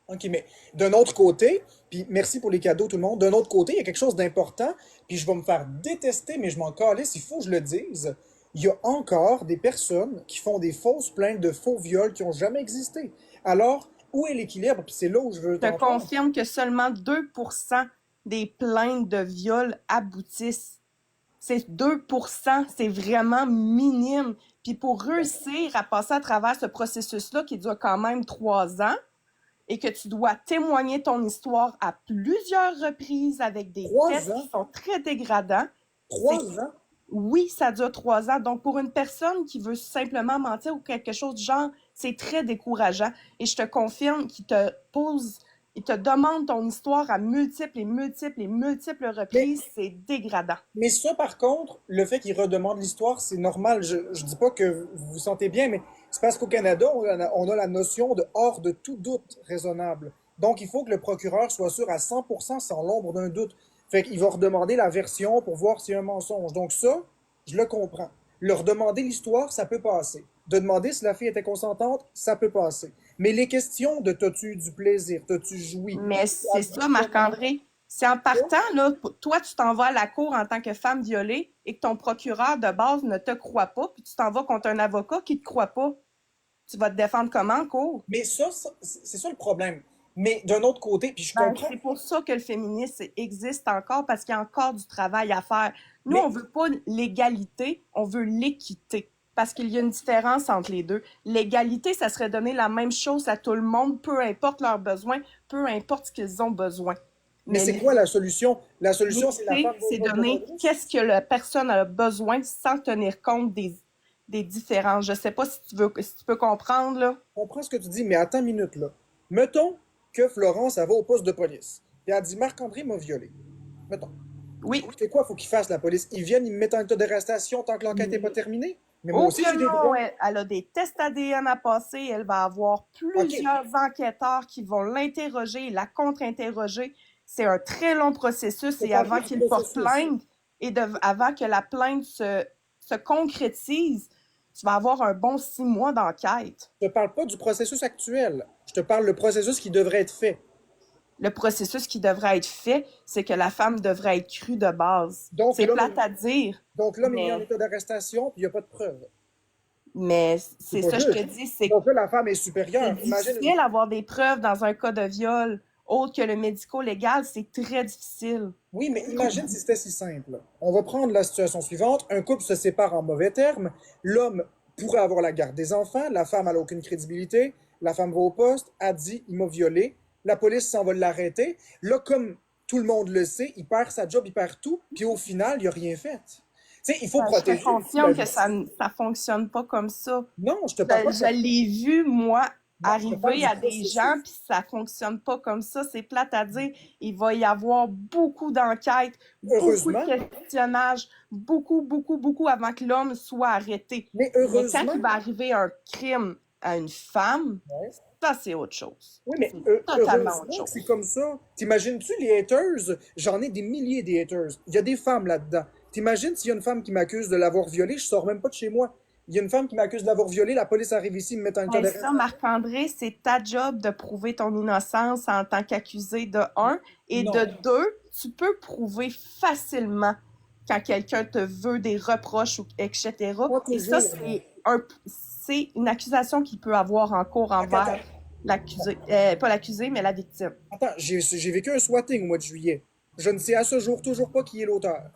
OK, mais d'un autre côté, puis merci pour les cadeaux tout le monde, d'un autre côté, il y a quelque chose d'important, puis je vais me faire détester, mais je m'en calisse, il faut que je le dise. Il y a encore des personnes qui font des fausses plaintes de faux viols qui n'ont jamais existé. Alors, où est l'équilibre? Puis c'est là où je veux Je te t'en prendre. confirme que seulement 2% des plaintes de viol aboutissent. C'est 2%, c'est vraiment minime. Puis pour réussir à passer à travers ce processus-là qui dure quand même 3 ans et que tu dois témoigner ton histoire à plusieurs reprises avec des tests 3 qui ans? sont très dégradants, c'est 3 ans? oui, ça dure 3 ans. Donc, pour une personne qui veut simplement mentir ou quelque chose du genre, c'est très décourageant. Et je te confirme qu'il te pose, il te demande ton histoire à multiples et multiples et multiples Mais reprises. C'est dégradant. Mais ça, par contre, le fait qu'il redemande l'histoire, c'est normal. Je dis pas que vous vous sentez bien, mais c'est parce qu'au Canada, on a la notion de hors de tout doute raisonnable. Donc, il faut que le procureur soit sûr à 100% sans l'ombre d'un doute. Fait qu'il va redemander la version pour voir s'il y a un mensonge. Donc ça, je le comprends. Leur demander l'histoire, ça peut passer. De demander si la fille était consentante, ça peut passer. Mais les questions de t'as-tu eu du plaisir, t'as-tu joui, Mais c'est ça, Marc-André. C'est en partant, là, toi, tu t'en vas à la cour en tant que femme violée et que ton procureur de base ne te croit pas, puis tu t'en vas contre un avocat qui te croit pas. Tu vas te défendre comment en cour? mais c'est ça le problème. Mais d'un autre côté, puis je Ben, comprends, c'est pour ça que le féminisme existe encore, parce qu'il y a encore du travail à faire. Nous, on mais veut pas l'égalité, on veut l'équité, parce qu'il y a une différence entre les deux. L'égalité, ça serait donner la même chose à tout le monde, peu importe leurs besoins, peu importe ce qu'ils ont besoin. Mais Mais c'est quoi la solution? La solution, c'est la l'équité, femme va au c'est poste de donner police? qu'est-ce que la personne a besoin sans tenir compte des différences. Je sais pas si tu peux comprendre, là. On comprend ce que tu dis, mais attends une minute, là. Mettons que Florence, elle va au poste de police. Puis elle dit, Marc-André m'a violé. Mettons. Oui. C'est quoi, faut qu'il fasse la police? Ils viennent, ils me mettent en état d'arrestation tant que l'enquête n'est pas terminée? Mais moi aussi, j'ai des Aucunement, droits. elle a des tests ADN à passer, elle va avoir OK. plusieurs enquêteurs qui vont l'interroger, la contre-interroger. C'est un très long processus Je te et parle avant pas du qu'il porte processus. plainte avant que la plainte se concrétise, tu vas avoir un bon 6 mois d'enquête. Je te parle pas du processus actuel. Je te parle le processus qui devrait être fait. Le processus qui devrait être fait, c'est que la femme devrait être crue de base. Donc, C'est l'homme plate est, à dire, donc, l'homme est mis en mais, état d'arrestation, puis il n'y a pas de preuve. mais C'est c'est pas ça que je juste. te dis, c'est Donc là, la femme est c'est supérieure. Imagine difficile d'avoir des preuves dans un cas de viol autre que le médico-légal, c'est très difficile. Oui, mais imagine si c'était si simple. On va prendre la situation suivante. Un couple se sépare en mauvais termes. L'homme pourrait avoir la garde des enfants. La femme n'a aucune crédibilité. La femme va au poste, a dit, il m'a violé. La police s'en va l'arrêter. Là, comme tout le monde le sait, il perd sa job, il perd tout. Puis au final, il n'a rien fait. Tu sais, il faut Je te protéger aussi la confirme que ça victime. ça fonctionne pas comme ça. Non, je te parle pas de Je l'ai vu, moi, Non, je te parle arriver du à des gens, processus. puis ça fonctionne pas comme ça. C'est plate à dire. Il va y avoir beaucoup d'enquêtes, beaucoup de Heureusement, questionnages, beaucoup, beaucoup, beaucoup avant que l'homme soit arrêté. mais Mais quand heureusement, il va arriver un crime à une femme, ouais. ça, c'est autre chose. Oui, mais C'est totalement autre heureusement que c'est chose. comme ça. T'imagines-tu les haters? J'en ai des milliers de haters. Il y a des femmes là-dedans. T'imagines s'il y a une femme qui m'accuse de l'avoir violée, je sors même pas de chez moi. Il y a une femme qui m'accuse de l'avoir violée, la police arrive ici, me met en état Ben ça, d'arrestation. Marc-André, c'est ta job de prouver ton innocence en tant qu'accusé de un. Et de Non. deux, tu peux prouver facilement quand quelqu'un te veut des reproches, etc. Pas Et ça, toujours, non. c'est une accusation qu'il peut avoir en cours Attends, envers attends. l'accusé. Pas l'accusé, mais la victime. Attends, j'ai vécu un swatting au mois de juillet. Je ne sais à ce jour toujours pas qui est l'auteur.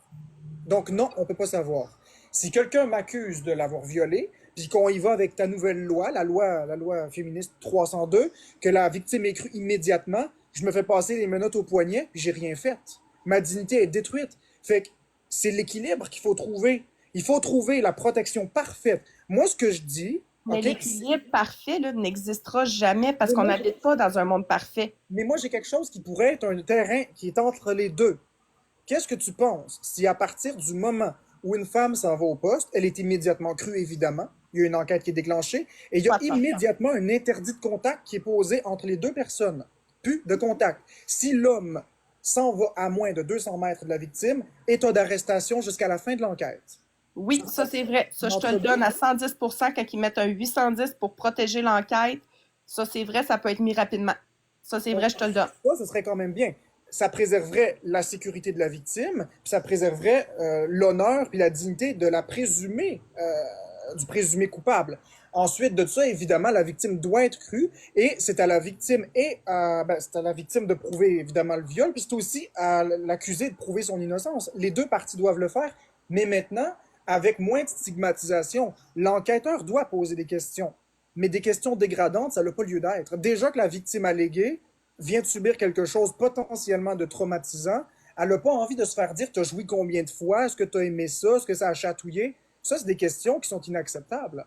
Donc non, on peut pas savoir. Si quelqu'un m'accuse de l'avoir violée, puis qu'on y va avec ta nouvelle loi, la loi féministe 302, que la victime est crue immédiatement, je me fais passer les menottes au poignet, puis j'ai rien fait. Ma dignité est détruite. Fait que c'est l'équilibre qu'il faut trouver. Il faut trouver la protection parfaite. Moi, ce que je dis, Mais OK, l'équilibre parfait là, n'existera jamais parce mais qu'on moi, n'habite pas dans un monde parfait. j'ai quelque chose qui pourrait être un terrain qui est entre les deux. Qu'est-ce que tu penses si à partir du moment où une femme s'en va au poste, elle est immédiatement crue, évidemment, il y a une enquête qui est déclenchée, et il y a Pas de temps. immédiatement un interdit de contact qui est posé entre les deux personnes. Plus de contact. Si l'homme s'en va à moins de 200 mètres de la victime, état d'arrestation jusqu'à la fin de l'enquête. Oui, ça c'est vrai. Ça, je te le Entre donne deux, à 110 quand ils mettent un 810 pour protéger l'enquête. Ça, c'est vrai, ça peut être mis rapidement. Ça, c'est vrai, je te le donne. ça, ce serait quand même bien. Ça préserverait la sécurité de la victime, puis ça préserverait l'honneur puis la dignité de la présumée, du présumé coupable. Ensuite de ça, évidemment, la victime doit être crue et c'est à la victime c'est à la victime de prouver évidemment le viol, puis c'est aussi à l'accusé de prouver son innocence. Les deux parties doivent le faire, mais maintenant, avec moins de stigmatisation, l'enquêteur doit poser des questions. Mais des questions dégradantes, ça n'a pas lieu d'être. Déjà que la victime alléguée vient de subir quelque chose potentiellement de traumatisant, elle n'a pas envie de se faire dire t'as joui combien de fois, est-ce que t'as aimé ça, est-ce que ça a chatouillé. Ça, c'est des questions qui sont inacceptables.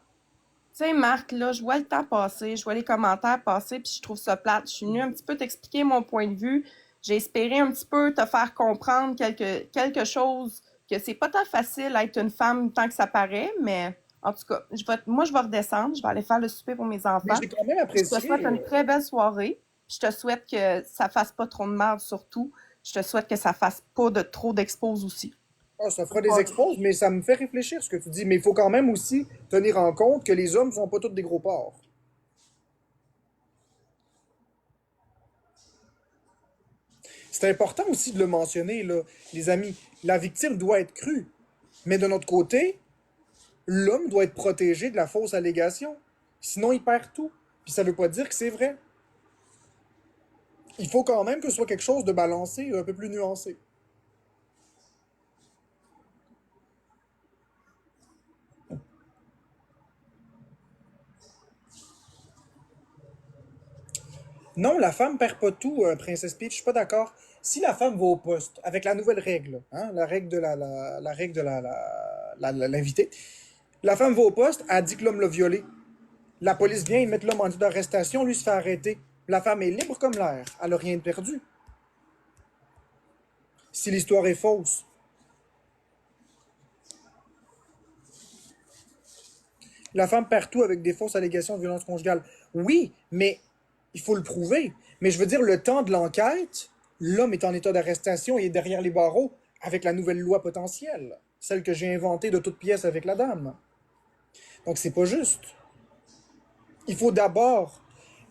Tu sais, Marc, là, je vois le temps passer, je vois les commentaires passer, puis je trouve ça plate. Je suis venue un petit peu t'expliquer mon point de vue. J'ai espéré un petit peu te faire comprendre quelque chose, que c'est pas tant facile d'être une femme tant que ça paraît, mais en tout cas, moi, je vais redescendre, je vais aller faire le souper pour mes Mais enfants. j'ai quand même Je te souhaite apprécié. une très belle soirée. Je te souhaite que ça fasse pas trop de merde surtout. Je te souhaite que ça fasse pas de trop d'expose aussi. Ça fera des exposes, mais ça me fait réfléchir ce que tu dis. Mais il faut quand même aussi tenir en compte que les hommes sont pas tous des gros porcs. C'est important aussi de le mentionner, là, les amis. La victime doit être crue. Mais de notre côté, l'homme doit être protégé de la fausse allégation. Sinon, il perd tout. Puis ça veut pas dire que c'est vrai. Il faut quand même que ce soit quelque chose de balancé, un peu plus nuancé. Non, la femme perd pas tout, Princess Peach, je suis pas d'accord. Si la femme va au poste, avec la nouvelle règle, hein, la règle de la règle de l'invité, la femme va au poste, elle dit que l'homme l'a violée. La police vient, ils mettent l'homme en état d'arrestation, lui se fait arrêter. La femme est libre comme l'air, elle a rien de perdu. Si l'histoire est fausse. La femme perd tout avec des fausses allégations de violence conjugale. Oui, mais il faut le prouver. Mais je veux dire, le temps de l'enquête, l'homme est en état d'arrestation et est derrière les barreaux avec la nouvelle loi potentielle, celle que j'ai inventée de toutes pièces avec la dame. Donc c'est pas juste. Il faut d'abord,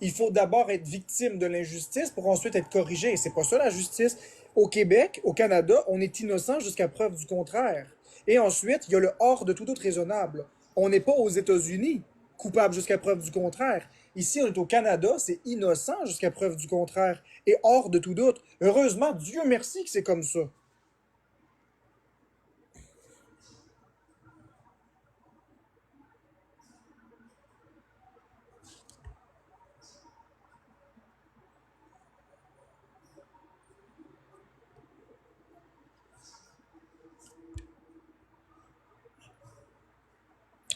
il faut d'abord être victime de l'injustice pour ensuite être corrigé. Et c'est pas ça la justice. Au Québec, au Canada, on est innocent jusqu'à preuve du contraire. Et ensuite, il y a le hors de tout doute raisonnable. On n'est pas aux États-Unis, coupable jusqu'à preuve du contraire. Ici, on est au Canada, c'est innocent jusqu'à preuve du contraire et hors de tout doute. Heureusement, Dieu merci que c'est comme ça.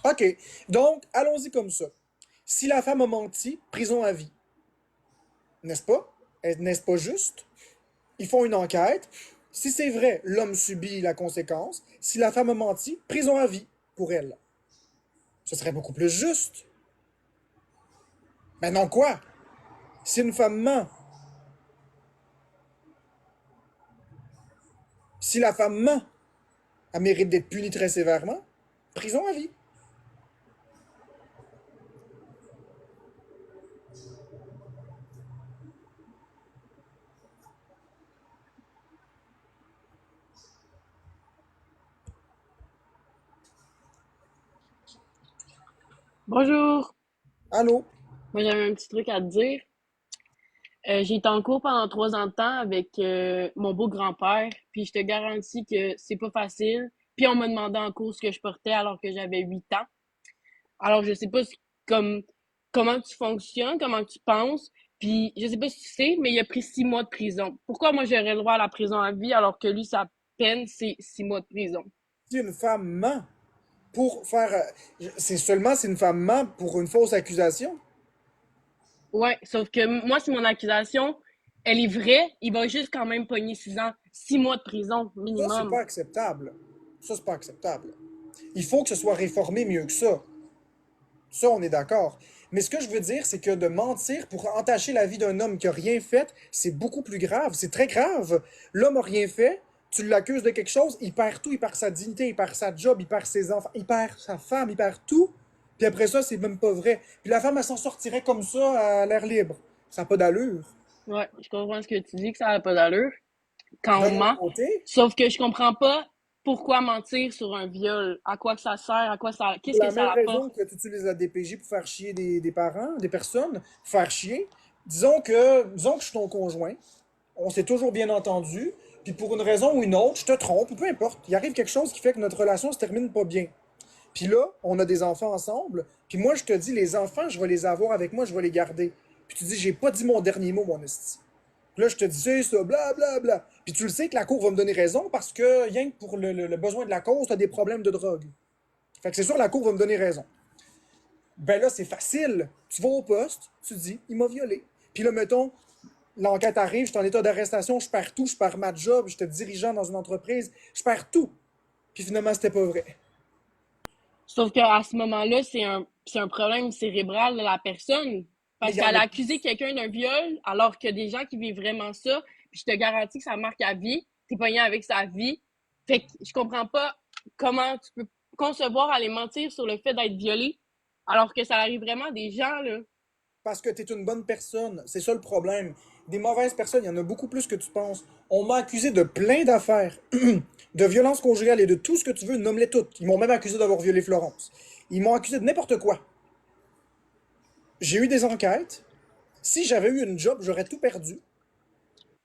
OK. Donc, allons-y comme ça. Si la femme a menti, prison à vie. N'est-ce pas? N'est-ce pas juste? Ils font une enquête. Si c'est vrai, l'homme subit la conséquence. Si la femme a menti, prison à vie pour elle. Ce serait beaucoup plus juste. Mais non quoi? Si une femme ment, si la femme ment, elle mérite d'être punie très sévèrement. Prison à vie. Bonjour, Allô? moi j'avais un petit truc à te dire. J'ai été en cours pendant 3 ans de temps avec mon beau-grand-père, puis je te garantis que c'est pas facile. Puis on m'a demandé en cours ce que je portais alors que j'avais 8 ans. Alors je sais pas comme comment tu fonctionnes, comment tu penses, puis je sais pas si tu sais, mais il a pris 6 mois de prison. Pourquoi moi j'aurais le droit à la prison à vie alors que lui sa peine c'est 6 mois de prison? Si une femme ment pour faire... c'est une femme ment pour une fausse accusation. Ouais, sauf que moi si mon accusation elle est vraie, il va juste quand même pogner 6 ans, 6 mois de prison Ça, c'est minimum. pas acceptable. Ça, c'est pas acceptable. Il faut que ce soit réformé mieux que ça. Ça, on est d'accord. Mais ce que je veux dire, c'est que de mentir pour entacher la vie d'un homme qui a rien fait, c'est beaucoup plus grave. C'est très grave. L'homme a rien fait, tu l'accuses de quelque chose, il perd tout, il perd sa dignité, il perd sa job, il perd ses enfants, il perd sa femme, il perd tout. Puis après ça, c'est même pas vrai. Puis la femme, elle s'en sortirait comme ça, à l'air libre. Ça n'a pas d'allure. Ouais, je comprends ce que tu dis, que ça n'a pas d'allure quand on D'un autre ment. côté, Sauf que je comprends pas pourquoi mentir sur un viol. À quoi que ça sert? À quoi ça... pour Qu'est-ce que la ça même raison apporte? que tu utilises la DPJ pour faire chier des parents, des personnes, pour faire chier, disons que je suis ton conjoint, on s'est toujours bien entendu, puis pour une raison ou une autre, je te trompe, ou peu importe, il arrive quelque chose qui fait que notre relation se termine pas bien. Puis là, on a des enfants ensemble, puis moi je te dis, les enfants, je vais les avoir avec moi, je vais les garder. Puis tu dis, j'ai pas dit mon dernier mot, mon esti. Puis là, je te dis, c'est ça, bla bla bla. Puis tu le sais que la cour va me donner raison parce que, rien que pour le besoin de la cause, t'as des problèmes de drogue. Fait que c'est sûr, la cour va me donner raison. Ben là, c'est facile. Tu vas au poste, tu dis, il m'a violé. Puis là, mettons, l'enquête arrive, je suis en état d'arrestation, je perds tout, je perds ma job, j'étais dirigeant dans une entreprise, je perds tout. Puis finalement, c'était pas vrai. Sauf qu'à ce moment-là, c'est un problème cérébral de la personne. Mais il Parce y en qu'elle a a plus. accusé quelqu'un d'un viol, alors que des gens qui vivent vraiment ça, puis je te garantis que ça marque à vie. T'es pogné avec sa vie. Fait que je comprends pas comment tu peux concevoir aller mentir sur le fait d'être violé, alors que ça arrive vraiment à des gens, là. Parce que t'es une bonne personne. C'est ça le problème. Des mauvaises personnes, il y en a beaucoup plus que tu penses. On m'a accusé de plein d'affaires. De violence conjugale et de tout ce que tu veux, nomme-les toutes. Ils m'ont même accusé d'avoir violé Florence. Ils m'ont accusé de n'importe quoi. J'ai eu des enquêtes. Si j'avais eu une job, j'aurais tout perdu.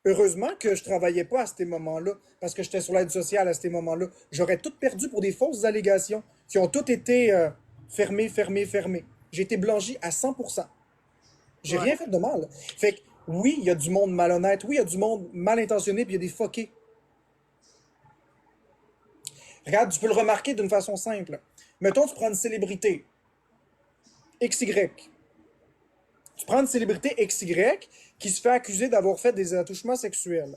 Heureusement que je travaillais pas à ces moments-là, parce que j'étais sur l'aide sociale à ces moments-là. J'aurais tout perdu pour des fausses allégations qui ont toutes été fermées, fermées, fermées. J'ai été blanchi à 100%. J'ai Ouais. rien fait de mal. Fait que oui, il y a du monde malhonnête, oui, il y a du monde mal intentionné, puis il y a des fuckés. Regarde, tu peux le remarquer d'une façon simple. Mettons, tu prends une célébrité, XY. Tu prends une célébrité XY qui se fait accuser d'avoir fait des attouchements sexuels.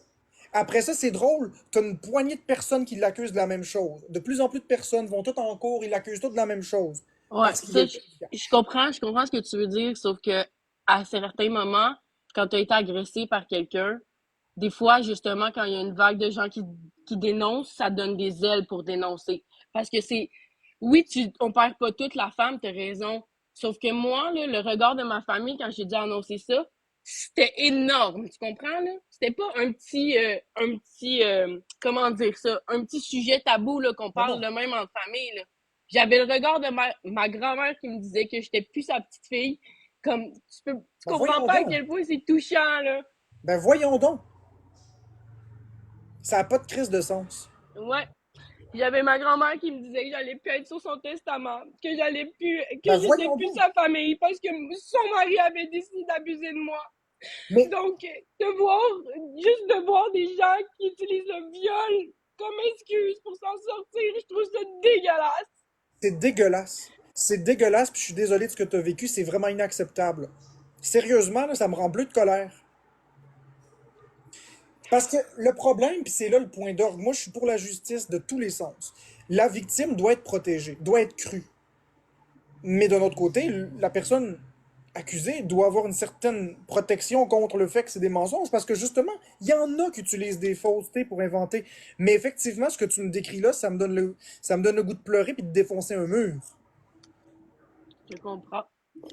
Après ça, c'est drôle, t'as une poignée de personnes qui l'accusent de la même chose. De plus en plus de personnes vont toutes en cours, ils l'accusent toutes de la même chose. Ouais, Parce qu'ils ça, veulent pas qu'il je comprends ce que tu veux dire, sauf que à certains moments, quand tu as été agressé par quelqu'un, des fois, justement, quand il y a une vague de gens qui dénoncent, ça donne des ailes pour dénoncer. Parce que oui, on perd pas toute la femme, t'as raison. Sauf que moi, là, le regard de ma famille, quand j'ai dû annoncer ça, c'était énorme, tu comprends, là? C'était pas comment dire ça, un petit sujet tabou, là, qu'on Non, parle non. de même en famille, là. J'avais le regard de ma grand-mère qui me disait que j'étais plus sa petite fille. Comme, tu Ben comprends voyons pas à donc. quel point c'est touchant, là. Ben voyons donc. Ça n'a pas de crise de sens. Ouais. J'avais ma grand-mère qui me disait que j'allais plus être sur son testament, que Ben j'étais voyons plus donc. sa famille parce que son mari avait décidé d'abuser de moi. Mais Donc, juste de voir des gens qui utilisent le viol comme excuse pour s'en sortir, je trouve ça dégueulasse. c'est dégueulasse. C'est dégueulasse, puis je suis désolé de ce que tu as vécu, c'est vraiment inacceptable. Sérieusement, là, ça me rend bleu de colère. Parce que le problème, puis c'est là le point d'orgue, moi je suis pour la justice de tous les sens. La victime doit être protégée, doit être crue. Mais d'un autre côté, la personne accusée doit avoir une certaine protection contre le fait que c'est des mensonges, parce que justement, il y en a qui utilisent des faussetés pour inventer. Mais effectivement, ce que tu me décris là, ça me donne le goût de pleurer puis de défoncer un mur. Je comprends.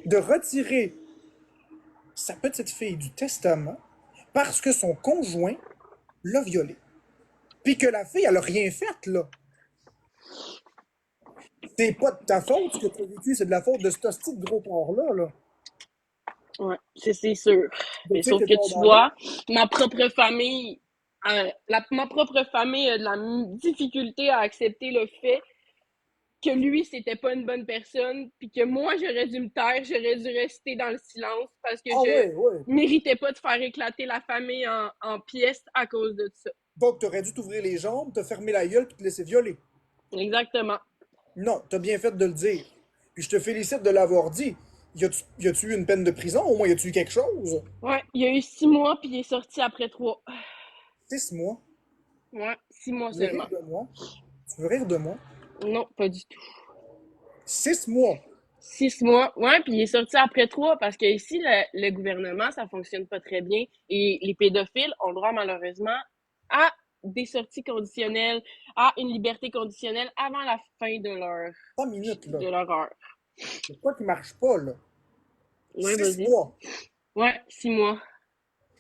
De retirer sa petite fille du testament parce que son conjoint l'a violée. Puis que la fille, elle a rien fait, là. C'est pas de ta faute ce que tu as vécu, c'est de la faute de ce petit gros porc-là, là. Ouais, c'est sûr. Donc, Mais tu sais, sauf t'es que pas tu dans vois, ma propre famille, ma propre famille a de la difficulté à accepter le fait que lui, c'était pas une bonne personne, puis que moi, j'aurais dû me taire, j'aurais dû rester dans le silence parce que Ah je ouais, ouais. méritais pas de faire éclater la famille en pièces à cause de ça. Donc, t'aurais dû t'ouvrir les jambes, te fermer la gueule puis te laisser violer. Exactement. Non, t'as bien fait de le dire. Puis je te félicite de l'avoir dit. Y a-tu eu une peine de prison? Au moins, y a-tu eu quelque chose? Ouais, il y a eu 6 mois, puis il est sorti après 3. 6 mois. Ouais, 6 mois Tu veux rire seulement. de moi? Tu veux rire de moi? Non, pas du tout. 6 mois. 6 mois, ouais, puis il est sorti après 3 parce que ici, le gouvernement, ça fonctionne pas très bien et les pédophiles ont droit malheureusement à des sorties conditionnelles, à une liberté conditionnelle avant la fin 3 minutes, là. de leur heure. C'est quoi qui marche pas, là? Ouais, Six vas-y. mois. Ouais, 6 mois.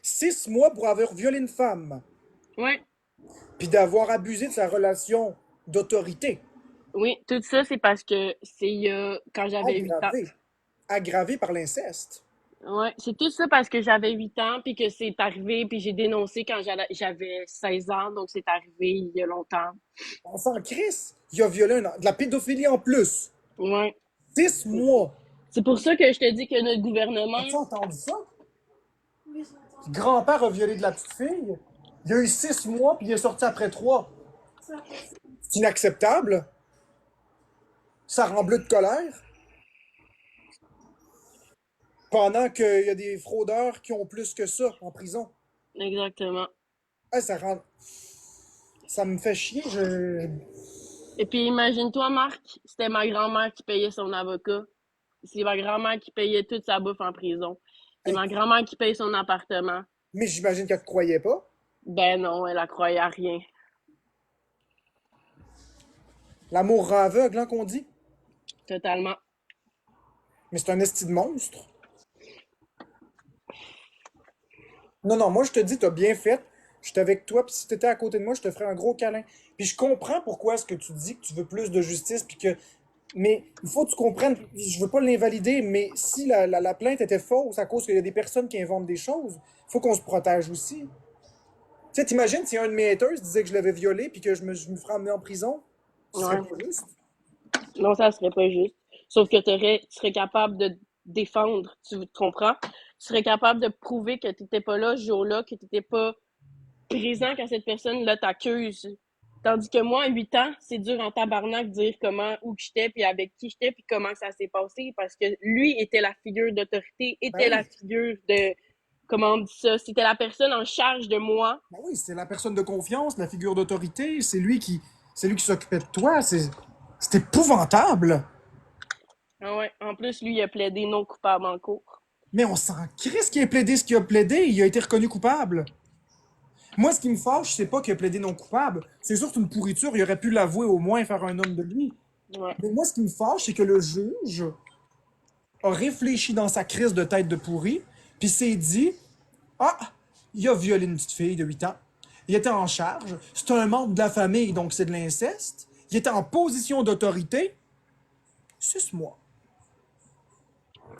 6 mois pour avoir violé une femme. Ouais, Puis d'avoir abusé de sa relation d'autorité. oui, tout ça, c'est parce que c'est quand j'avais 8 ans. Aggravé. Aggravé par l'inceste. Ouais, c'est tout ça parce que j'avais 8 ans, puis que c'est arrivé, puis j'ai dénoncé quand j'avais 16 ans, donc c'est arrivé il y a longtemps. Enfant Chris, il a violé de la pédophilie en plus. Ouais. 6 mois. C'est pour ça que je te dis que notre gouvernement, As-tu entendu ça? Grand-père a violé de la petite fille. Il a eu 6 mois, puis il est sorti après 3. C'est inacceptable. Ça rend bleu de colère. Pendant qu'il y a des fraudeurs qui ont plus que ça en prison. exactement. Ah, ça me fait chier. Et puis imagine-toi, Marc, c'était ma grand-mère qui payait son avocat. C'est ma grand-mère qui payait toute sa bouffe en prison. C'est Hey, ma grand-mère qui paye son appartement. mais j'imagine qu'elle te croyait pas. Ben non, elle a croyait à rien. L'amour rend aveugle, hein, qu'on dit. Totalement. Mais c'est un esti de monstre. Non, non, moi je te dis, t'as bien fait. Je suis avec toi, puis si t'étais à côté de moi, je te ferais un gros câlin. Puis je comprends pourquoi est-ce que tu dis que tu veux plus de justice, puis que... Mais il faut que tu comprennes, je veux pas l'invalider, mais si la plainte était fausse à cause qu'il y a des personnes qui inventent des choses, il faut qu'on se protège aussi. Tu sais, t'imagines si un de mes haters disait que je l'avais violé, puis que je me ferais emmener en prison? Ce serait Ouais. pas juste. Non, ça serait pas juste. Sauf que tu serais capable de défendre, tu comprends? Tu serais capable de prouver que tu n'étais pas là ce jour-là, que tu n'étais pas présent quand cette personne-là t'accuse. Tandis que moi, à 8 ans, c'est dur en tabarnak de dire comment, où que j'étais, puis avec qui j'étais, puis comment ça s'est passé, parce que lui était la figure d'autorité, Ben était la oui, figure de, comment on dit ça, c'était la personne en charge de moi. ben oui, c'est la personne de confiance, la figure d'autorité, c'est lui qui s'occupait de toi, c'est épouvantable. Ah ouais. En plus, lui, il a plaidé non coupable en cours. Mais on s'en crisse qu'il ait plaidé ce qu'il a plaidé, il a été reconnu coupable. Moi, ce qui me fâche, c'est pas qu'il a plaidé non coupable. C'est sûr que c'est une pourriture, il aurait pu l'avouer au moins et faire un homme de lui. Ouais. Mais moi, ce qui me fâche, c'est que le juge a réfléchi dans sa crise de tête de pourri, puis s'est dit, ah, il a violé une petite fille de 8 ans. Il était en charge. C'est un membre de la famille, donc c'est de l'inceste. Il était en position d'autorité. 6 mois.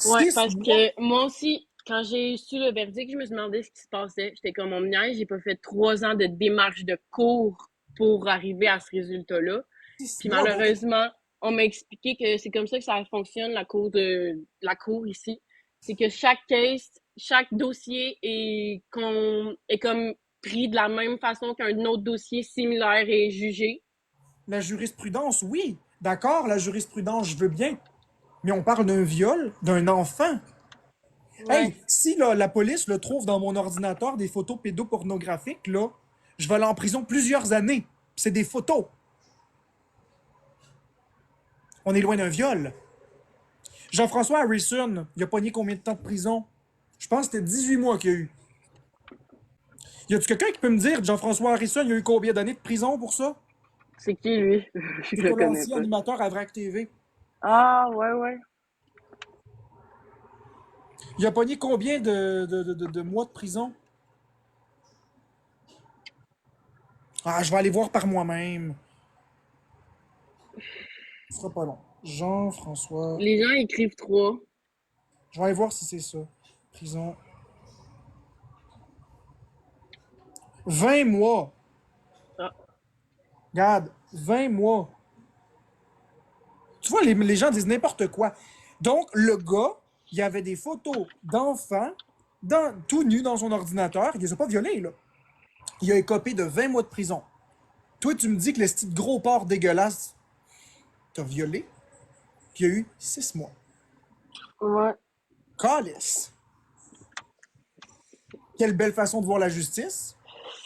Ouais, Six parce mois? que moi aussi, quand j'ai su le verdict, je me suis demandé ce qui se passait. J'étais comme on me niaise, j'ai pas fait 3 ans de démarche de cours pour arriver à ce résultat-là. Six Puis mois, bon. malheureusement, on m'a expliqué que c'est comme ça que ça fonctionne, la cour ici. C'est que chaque case, chaque dossier est comme pris de la même façon qu'un autre dossier similaire et jugé. La jurisprudence, oui. D'accord, la jurisprudence, je veux bien. Mais on parle d'un viol d'un enfant. Ouais. Hey, si là, la police le trouve dans mon ordinateur des photos pédopornographiques, là, je vais aller en prison plusieurs années. C'est des photos. On est loin d'un viol. Jean-François Harrison, il a pogné combien de temps de prison? Je pense que c'était 18 mois qu'il y a eu. Y a-tu quelqu'un qui peut me dire, Jean-François Harrison, il y a eu combien d'années de prison pour ça? C'est qui, lui? Je le C'était connais l'ancien pas. animateur à VRAC TV. Ah, ouais, ouais. Il a pogné combien de mois de prison? Ah, je vais aller voir par moi-même. Ce sera pas long. Jean-François. Les gens écrivent 3. Je vais aller voir si c'est ça. Prison. 20 mois. Ah. Regarde, 20 mois. Tu vois, les gens disent n'importe quoi. Donc, le gars, il avait des photos d'enfants tout nus dans son ordinateur. Il les a pas violés, là. Il a écopé de 20 mois de prison. Toi, tu me dis que le style gros porc dégueulasse t'a violé, puis il y a eu 6 mois. Ouais. Calice! Quelle belle façon de voir la justice.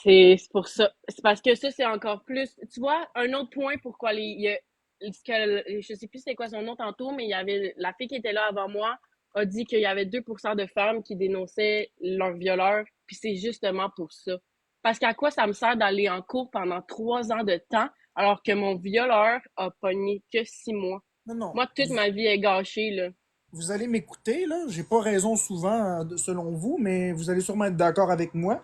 C'est pour ça. C'est parce que ça, c'est encore plus. Tu vois, un autre point pourquoi il y a. Je sais plus c'est quoi son nom tantôt, mais il y avait la fille qui était là avant moi a dit qu'il y avait 2% de femmes qui dénonçaient leur violeur, puis c'est justement pour ça. Parce qu'à quoi ça me sert d'aller en cours pendant 3 ans de temps alors que mon violeur a pogné que 6 mois? Non, non. Moi, toute ma vie est gâchée, là. Vous allez m'écouter, là. J'ai pas raison souvent, selon vous, mais vous allez sûrement être d'accord avec moi.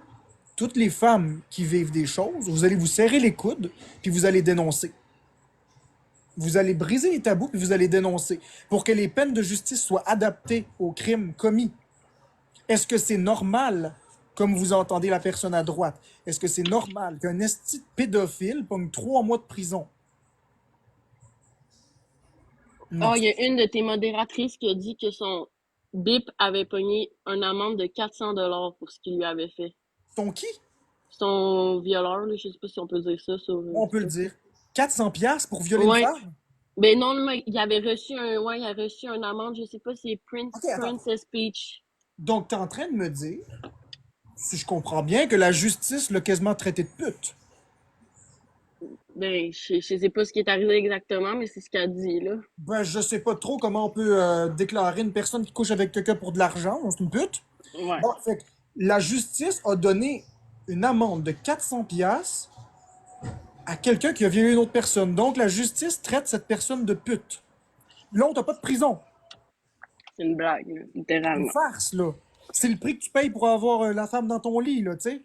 Toutes les femmes qui vivent des choses, vous allez vous serrer les coudes, puis vous allez dénoncer. Vous allez briser les tabous, puis vous allez dénoncer. Pour que les peines de justice soient adaptées aux crimes commis. Est-ce que c'est normal, comme vous entendez la personne à droite, est-ce que c'est normal qu'un esti de pédophile pogne 3 mois de prison? Non. Oh, il y a une de tes modératrices qui a dit que son BIP avait pogné une amende de 400 $ pour ce qu'il lui avait fait. Ton qui? Son violeur, là, je sais pas si on peut dire ça sur On peut le dire. 400 piastres pour violer Ouais. une femme? Ben non, mais il avait reçu il a reçu une amende, je sais pas si c'est Ok, attends. Princess Peach. Donc, t'es en train de me dire, si je comprends bien, que la justice l'a quasiment traité de pute. Ben, je sais pas ce qui est arrivé exactement, mais c'est ce qu'elle dit, là. Ben, je sais pas trop comment on peut déclarer une personne qui couche avec quelqu'un pour de l'argent. C'est une pute. Ouais. Bon, fait que la justice a donné une amende de 400 piastres à quelqu'un qui a violé une autre personne. Donc, la justice traite cette personne de pute. Là, on t'a pas de prison. C'est une blague, là, Une littéralement. farce, là. C'est le prix que tu payes pour avoir la femme dans ton lit, là, tu sais.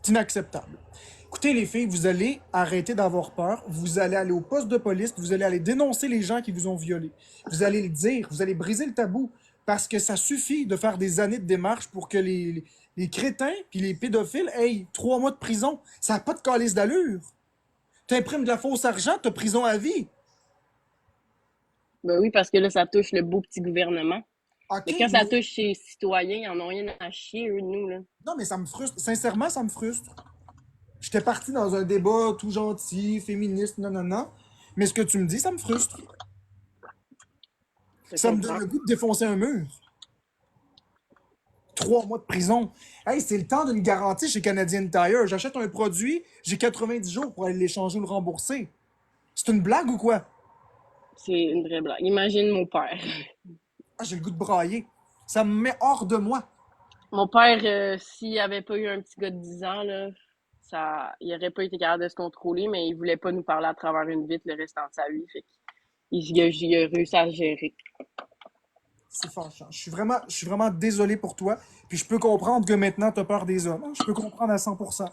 C'est inacceptable. Écoutez, les filles, vous allez arrêter d'avoir peur. Vous allez aller au poste de police. Vous allez aller dénoncer les gens qui vous ont violé. Vous allez le dire. Vous allez briser le tabou. Parce que ça suffit de faire des années de démarche pour que les crétins puis les pédophiles aient 3 mois de prison. Ça n'a pas de calice d'allure. T'imprimes de la fausse argent, t'as prison à vie. Ben oui, parce que là, ça touche le beau petit gouvernement. OK, Mais quand ça touche ses citoyens, ils en ont rien à chier, eux, de nous, là. non, mais ça me frustre. Sincèrement, ça me frustre. J'étais parti dans un débat tout gentil, féministe, non, non, non. Mais ce que tu me dis, ça me frustre. Je Ça me comprends. donne le goût de défoncer un mur. 3 mois de prison. Hey, c'est le temps d'une garantie chez Canadian Tire. J'achète un produit, j'ai 90 jours pour aller l'échanger ou le rembourser. C'est une blague ou quoi? C'est une vraie blague. Imagine mon père. Ah, j'ai le goût de brailler. Ça me met hors de moi. Mon père, s'il avait pas eu un petit gars de 10 ans, là, il aurait pas été capable de se contrôler, mais il voulait pas nous parler à travers une vitre le restant de sa vie. Fait qu'il a réussi à gérer. C'est fâchant. Je suis vraiment désolé pour toi. Puis je peux comprendre que maintenant, tu as peur des hommes. Je peux comprendre à 100%.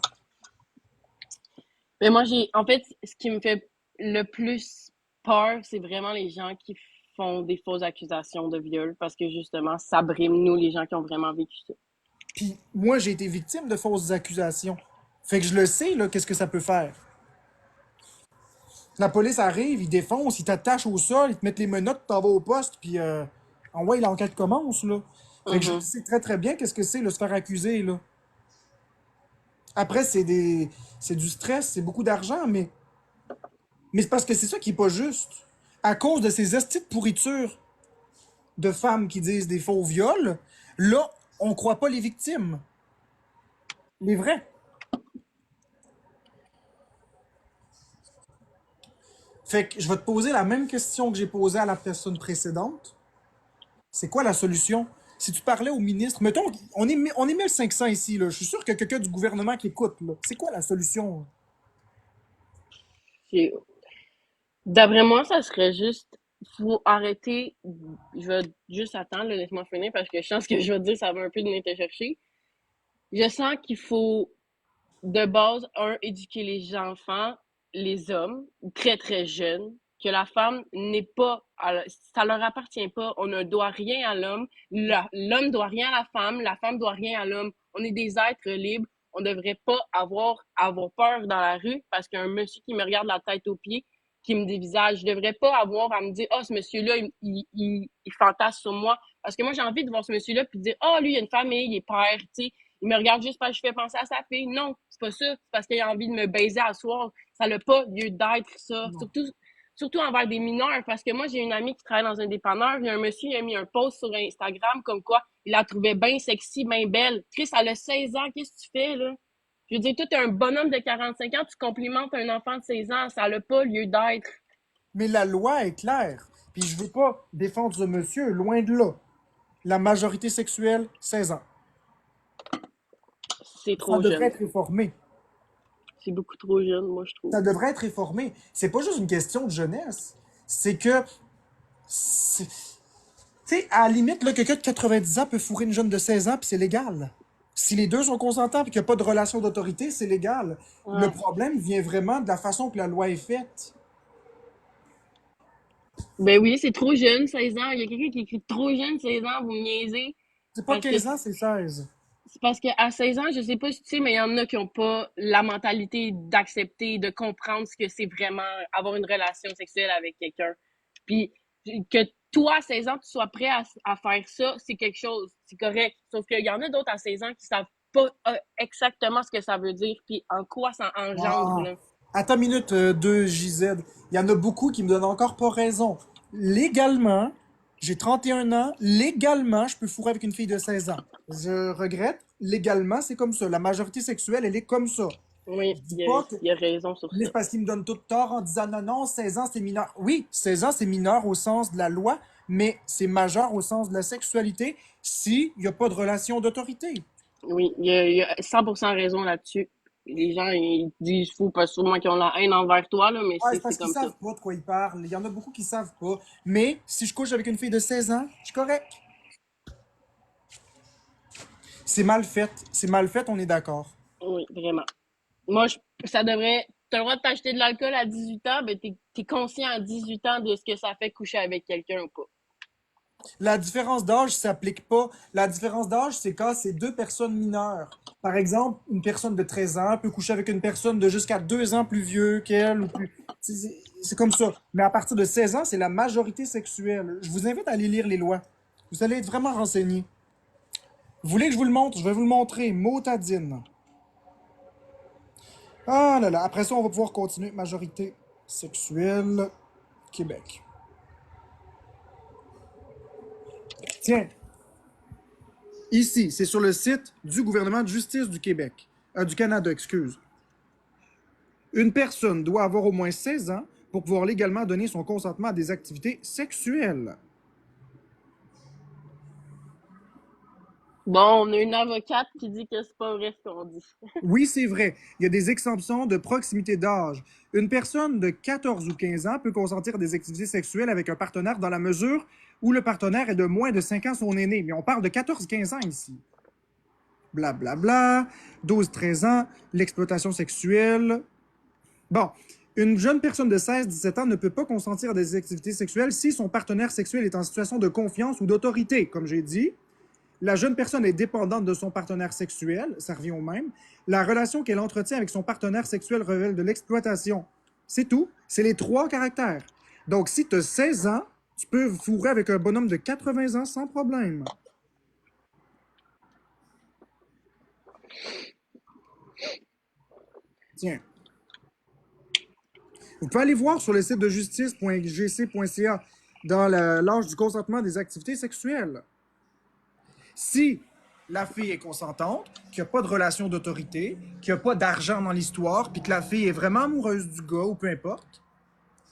Mais moi, en fait, ce qui me fait le plus peur, c'est vraiment les gens qui font des fausses accusations de viol, parce que justement, ça brime nous, les gens qui ont vraiment vécu ça. Puis moi, j'ai été victime de fausses accusations. Fait que je le sais, là, qu'est-ce que ça peut faire. La police arrive, ils défoncent, ils t'attachent au sol, ils te mettent les menottes, tu t'en vas au poste, puis en ouais, l'enquête commence, là. Fait que je sais très très bien qu'est-ce que c'est, là, se faire accuser, là. Après, c'est du stress, c'est beaucoup d'argent, mais c'est parce que c'est ça qui est pas juste. à cause de ces estis de pourriture de femmes qui disent des faux viols, là, on croit pas les victimes. Les vrais. Fait que je vais te poser la même question que j'ai posée à la personne précédente. C'est quoi la solution? Si tu parlais au ministre, mettons, on est 1500 ici, là. Je suis sûr qu'il y a quelqu'un du gouvernement qui écoute, là. C'est quoi la solution? C'est- D'après moi, ça serait juste, faut arrêter, je vais juste attendre, là, laisse-moi finir parce que je sens ce que je vais dire, ça va un peu venir te chercher. Je sens qu'il faut, de base, éduquer les enfants, les hommes, très très jeunes, que la femme n'est pas, ça leur appartient pas, on ne doit rien à l'homme, l'homme doit rien à la femme doit rien à l'homme. On est des êtres libres, on devrait pas avoir peur dans la rue parce qu'un monsieur qui me regarde la tête aux pieds, qui me dévisage, je devrais pas avoir à me dire, oh, ce monsieur-là, il fantasme sur moi. Parce que moi, j'ai envie de voir ce monsieur-là puis de dire, oh, lui, il a une famille, il est père, tu sais, il me regarde juste parce que je fais penser à sa fille. Non, c'est pas ça. C'est parce qu'il a envie de me baiser à soir. Ça n'a pas lieu d'être, ça. Non. Surtout envers des mineurs. Parce que moi, j'ai une amie qui travaille dans un dépanneur. Il y a un monsieur qui a mis un post sur Instagram comme quoi il la trouvait bien sexy, bien belle. Chris, elle a 16 ans. Qu'est-ce que tu fais, là? Je veux dire, toi, t'es un bonhomme de 45 ans, tu complimentes un enfant de 16 ans. Ça n'a pas lieu d'être. Mais la loi est claire. Puis je veux pas défendre ce monsieur, loin de là. La majorité sexuelle, 16 ans. C'est Ça trop devrait jeune. être réformé. C'est beaucoup trop jeune, moi, je trouve. Ça devrait être réformé. C'est pas juste une question de jeunesse. C'est que. Tu sais, à la limite, là, quelqu'un de 90 ans peut fourrer une jeune de 16 ans, puis c'est légal. Si les deux sont consentants et qu'il n'y a pas de relation d'autorité, c'est légal. Le Ouais. problème vient vraiment de la façon que la loi est faite. Ben oui, c'est trop jeune, 16 ans. Il y a quelqu'un qui écrit trop jeune, 16 ans, vous me niaisez. C'est pas Parce que 15 ans, c'est 16. c'est parce qu'à 16 ans, je sais pas si tu sais, mais il y en a qui ont pas la mentalité d'accepter, de comprendre ce que c'est vraiment avoir une relation sexuelle avec quelqu'un. Puis que toi, à 16 ans, tu sois prêt à faire ça, c'est quelque chose, c'est correct. Sauf qu'il y en a d'autres à 16 ans qui savent pas exactement ce que ça veut dire, puis en quoi ça engendre, Ah. là. Attends une minute, 2JZ. Il y en a beaucoup qui me donnent encore pas raison. Légalement, j'ai 31 ans. Légalement, je peux fourrer avec une fille de 16 ans. Je regrette. Légalement, c'est comme ça. La majorité sexuelle, elle est comme ça. Oui, Je dis pas que il y a raison sur mais ça. c'est parce qu'ils me donnent tout tort en disant non, non, 16 ans, c'est mineur. Oui, 16 ans, c'est mineur au sens de la loi, mais c'est majeur au sens de la sexualité s'il n'y a pas de relation d'autorité. Oui, il y a 100% raison là-dessus. Les gens, ils disent fou parce que sûrement qu'ils ont la haine envers toi, là, mais Ouais, c'est c'est parce qu'ils comme ça. savent pas de quoi ils parlent. Il y en a beaucoup qui savent pas. Mais si je couche avec une fille de 16 ans, je suis correct. C'est mal fait. C'est mal fait, on est d'accord. Oui, vraiment. Moi, ça devrait. T'as le droit de t'acheter de l'alcool à 18 ans, mais t'es conscient à 18 ans de ce que ça fait coucher avec quelqu'un ou pas. La différence d'âge s'applique pas. La différence d'âge, c'est quand c'est deux personnes mineures. Par exemple, une personne de 13 ans peut coucher avec une personne de jusqu'à 2 ans plus vieux qu'elle ou plus. C'est comme ça. Mais à partir de 16 ans, c'est la majorité sexuelle. Je vous invite à aller lire les lois. Vous allez être vraiment renseigné. Vous voulez que je vous le montre? Je vais vous le montrer. Motadine. Ah là là. Après ça, on va pouvoir continuer. Majorité sexuelle, Québec. Tiens, ici, c'est sur le site du gouvernement de justice du Québec. Du Canada, excuse. Une personne doit avoir au moins 16 ans pour pouvoir légalement donner son consentement à des activités sexuelles. Bon, on a une avocate qui dit que c'est pas vrai ce qu'on dit. Oui, c'est vrai. Il y a des exemptions de proximité d'âge. Une personne de 14 ou 15 ans peut consentir à des activités sexuelles avec un partenaire dans la mesure où le partenaire est de moins de 5 ans son aîné. Mais on parle de 14-15 ans ici. Blablabla. 12-13 ans, l'exploitation sexuelle. Bon, une jeune personne de 16-17 ans ne peut pas consentir à des activités sexuelles si son partenaire sexuel est en situation de confiance ou d'autorité, comme j'ai dit. La jeune personne est dépendante de son partenaire sexuel, ça revient au même. La relation qu'elle entretient avec son partenaire sexuel révèle de l'exploitation. C'est tout. C'est les 3 caractères. Donc, si tu as 16 ans, tu peux fourrer avec un bonhomme de 80 ans sans problème. Tiens. Vous pouvez aller voir sur le site de justice.gc.ca dans l'âge du consentement des activités sexuelles. Si la fille est consentante, qu'il n'y a pas de relation d'autorité, qu'il n'y a pas d'argent dans l'histoire, puis que la fille est vraiment amoureuse du gars ou peu importe,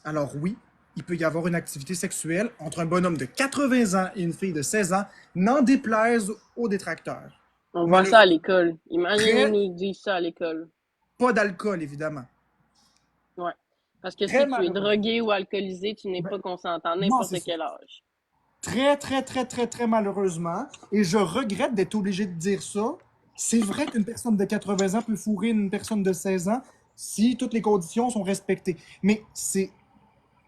alors oui, il peut y avoir une activité sexuelle entre un bonhomme de 80 ans et une fille de 16 ans, n'en déplaise aux détracteurs. On voit ça à l'école. Très- Imagine, ils disent ça à l'école. Pas d'alcool, évidemment. Ouais. Parce que Très si tu es malheureux. drogué ou alcoolisé, tu n'es Ben, pas consentant, non, n'importe c'est ça. quel âge. Très, très, très, très, très malheureusement, et je regrette d'être obligé de dire ça, c'est vrai qu'une personne de 80 ans peut fourrer une personne de 16 ans si toutes les conditions sont respectées. Mais c'est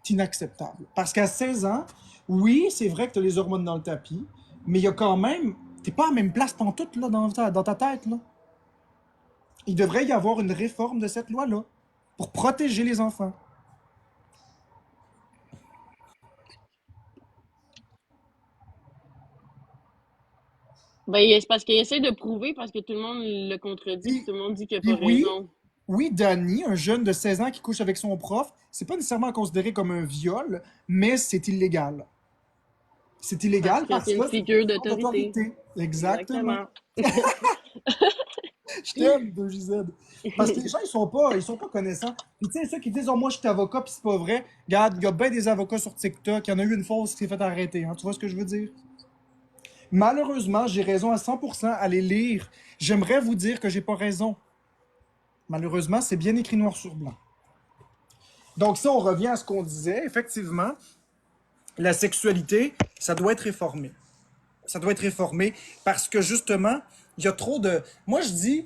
inacceptable. Parce qu'à 16 ans, oui, c'est vrai que tu as les hormones dans le tapis, mais il y a quand même... T'es pas à la même place pantoute là, dans ta tête. Là. Il devrait y avoir une réforme de cette loi-là pour protéger les enfants. Ben, c'est parce qu'il essaie de prouver, parce que tout le monde le contredit, puis Puis, tout le monde dit qu'il n'a puis pas oui, raison. oui, Danny, un jeune de 16 ans qui couche avec son prof, c'est pas nécessairement considéré comme un viol, mais c'est illégal. C'est Parce illégal que parce c'est que une c'est une figure question d'autorité. d'autorité. Exactement. Exactement. Je t'aime, 2JZ. Parce que les gens, ils sont pas connaissants. Puis tu sais, ceux qui disent, oh, moi, je suis avocat, puis c'est pas vrai. Regarde, il y a bien des avocats sur TikTok. Il y en a eu une fois qui s'est fait arrêter. Hein. Tu vois ce que je veux dire? Malheureusement, j'ai raison à 100% à les lire. J'aimerais vous dire que j'ai pas raison. Malheureusement, c'est bien écrit noir sur blanc. Donc, si on revient à ce qu'on disait, effectivement, la sexualité, ça doit être réformé. Ça doit être réformé parce que justement, il y a trop de. Moi, je dis,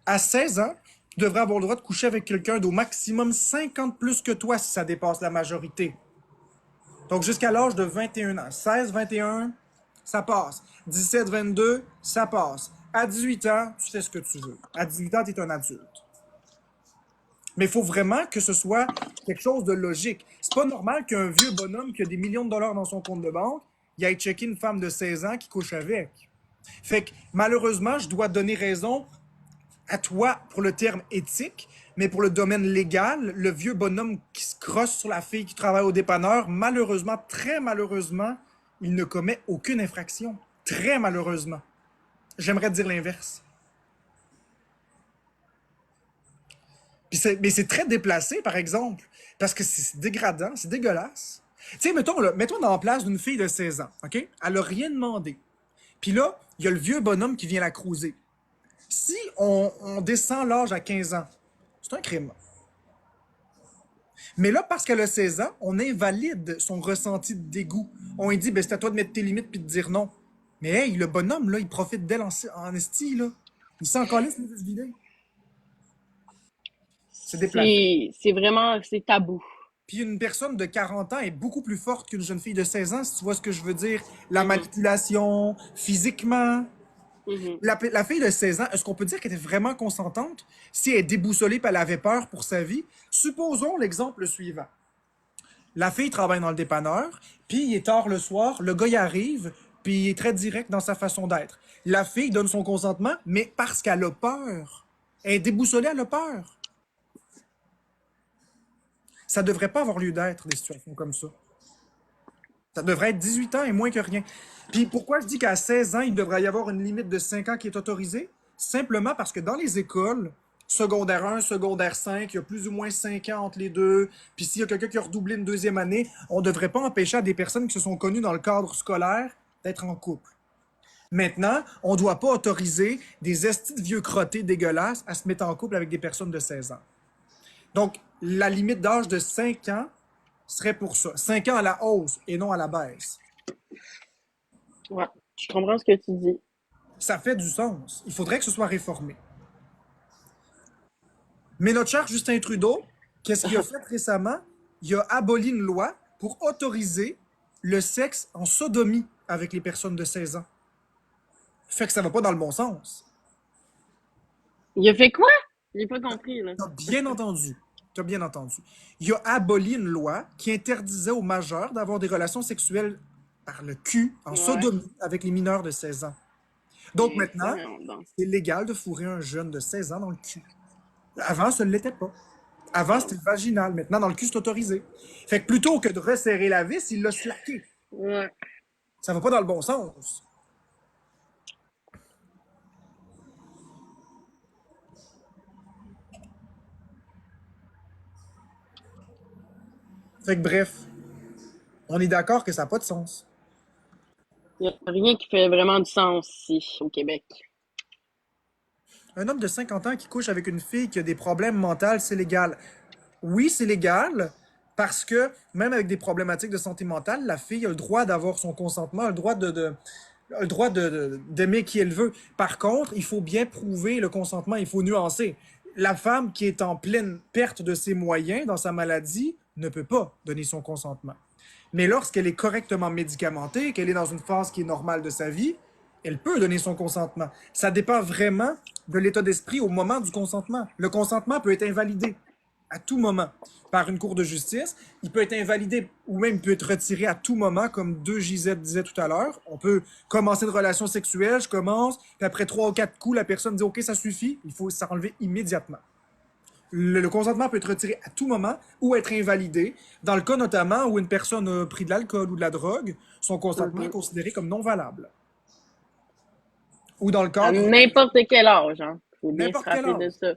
à 16 ans, tu devrais avoir le droit de coucher avec quelqu'un d'au maximum 50 plus que toi si ça dépasse la majorité. Donc, jusqu'à l'âge de 21 ans. 16, 21, ça passe. 17, 22, ça passe. À 18 ans, tu fais ce que tu veux. À 18 ans, tu es un adulte. Mais il faut vraiment que ce soit quelque chose de logique. C'est pas normal qu'un vieux bonhomme qui a des millions de dollars dans son compte de banque, il aille checker une femme de 16 ans qui couche avec. Fait que malheureusement, je dois donner raison à toi pour le terme éthique, mais pour le domaine légal, le vieux bonhomme qui se crosse sur la fille qui travaille au dépanneur, malheureusement, très malheureusement, il ne commet aucune infraction. Très malheureusement. J'aimerais dire l'inverse. Mais c'est très déplacé, par exemple, parce que c'est dégradant, c'est dégueulasse. Tu sais, mettons dans la place d'une fille de 16 ans, OK? Elle a rien demandé. Puis là, il y a le vieux bonhomme qui vient la cruiser. Si on descend l'âge à 15 ans, c'est un crime. Mais là, parce qu'elle a 16 ans, on invalide son ressenti de dégoût. On lui dit, ben, c'est à toi de mettre tes limites puis de dire non. Mais hey, le bonhomme, là, il profite d'elle en esti, là. Il s'en calisse de se vider. C'est déplacé. C'est vraiment, c'est tabou. Puis une personne de 40 ans est beaucoup plus forte qu'une jeune fille de 16 ans, si tu vois ce que je veux dire. La Mhm, manipulation, physiquement. mhm. La fille de 16 ans, est-ce qu'on peut dire qu'elle était vraiment consentante si elle est déboussolée et elle avait peur pour sa vie? Supposons l'exemple suivant. La fille travaille dans le dépanneur, puis il est tard le soir, le gars y arrive, puis il est très direct dans sa façon d'être. La fille donne son consentement, mais parce qu'elle a peur. Elle est déboussolée, elle a peur. Ça devrait pas avoir lieu d'être, des situations comme ça. Ça devrait être 18 ans et moins que rien. Puis pourquoi je dis qu'à 16 ans, il devrait y avoir une limite de 5 ans qui est autorisée? Simplement parce que dans les écoles, secondaire 1, secondaire 5, il y a plus ou moins 5 ans entre les deux. Puis s'il y a quelqu'un qui a redoublé une deuxième année, on ne devrait pas empêcher à des personnes qui se sont connues dans le cadre scolaire d'être en couple. Maintenant, on ne doit pas autoriser des estis de vieux crottés dégueulasses à se mettre en couple avec des personnes de 16 ans. Donc, la limite d'âge de 5 ans serait pour ça. 5 ans à la hausse et non à la baisse. Ouais, je comprends ce que tu dis. Ça fait du sens. Il faudrait que ce soit réformé. Mais notre cher Justin Trudeau, qu'est-ce qu'il a fait récemment? Il a aboli une loi pour autoriser le sexe en sodomie avec les personnes de 16 ans. Fait que ça va pas dans le bon sens. Il a fait quoi? J'ai pas compris, là. T'as bien entendu. T'as bien entendu. Il a aboli une loi qui interdisait aux majeurs d'avoir des relations sexuelles par le cul en Ouais. sodomie avec les mineurs de 16 ans. Donc Et maintenant, voyons donc. c'est légal de fourrer un jeune de 16 ans dans le cul. Avant, ça ne l'était pas. Avant, c'était le vaginal. Maintenant, dans le cul, c'est autorisé. Fait que plutôt que de resserrer la vis, il l'a slacké. Ouais. Ça va pas dans le bon sens. Fait que bref, on est d'accord que ça n'a pas de sens. Il n'y a rien qui fait vraiment du sens ici, au Québec. Un homme de 50 ans qui couche avec une fille qui a des problèmes mentaux, c'est légal. Oui, c'est légal parce que même avec des problématiques de santé mentale, la fille a le droit d'avoir son consentement, a le droit d'aimer qui elle veut. Par contre, il faut bien prouver le consentement, il faut nuancer. La femme qui est en pleine perte de ses moyens dans sa maladie ne peut pas donner son consentement. Mais lorsqu'elle est correctement médicamentée, qu'elle est dans une phase qui est normale de sa vie, elle peut donner son consentement. Ça dépend vraiment de l'état d'esprit au moment du consentement. Le consentement peut être invalidé à tout moment par une cour de justice. Il peut être invalidé ou même peut être retiré à tout moment, comme 2JZ disait tout à l'heure. On peut commencer une relation sexuelle, je commence, puis après 3 ou 4 coups, la personne dit « Ok, ça suffit », il faut s'enlever immédiatement. Le consentement peut être retiré à tout moment ou être invalidé. Dans le cas notamment où une personne a pris de l'alcool ou de la drogue, son consentement est considéré comme non valable. Ou dans le À cadre n'importe quel âge, hein. Faut bien se n'importe quel rappeler de âge. ça.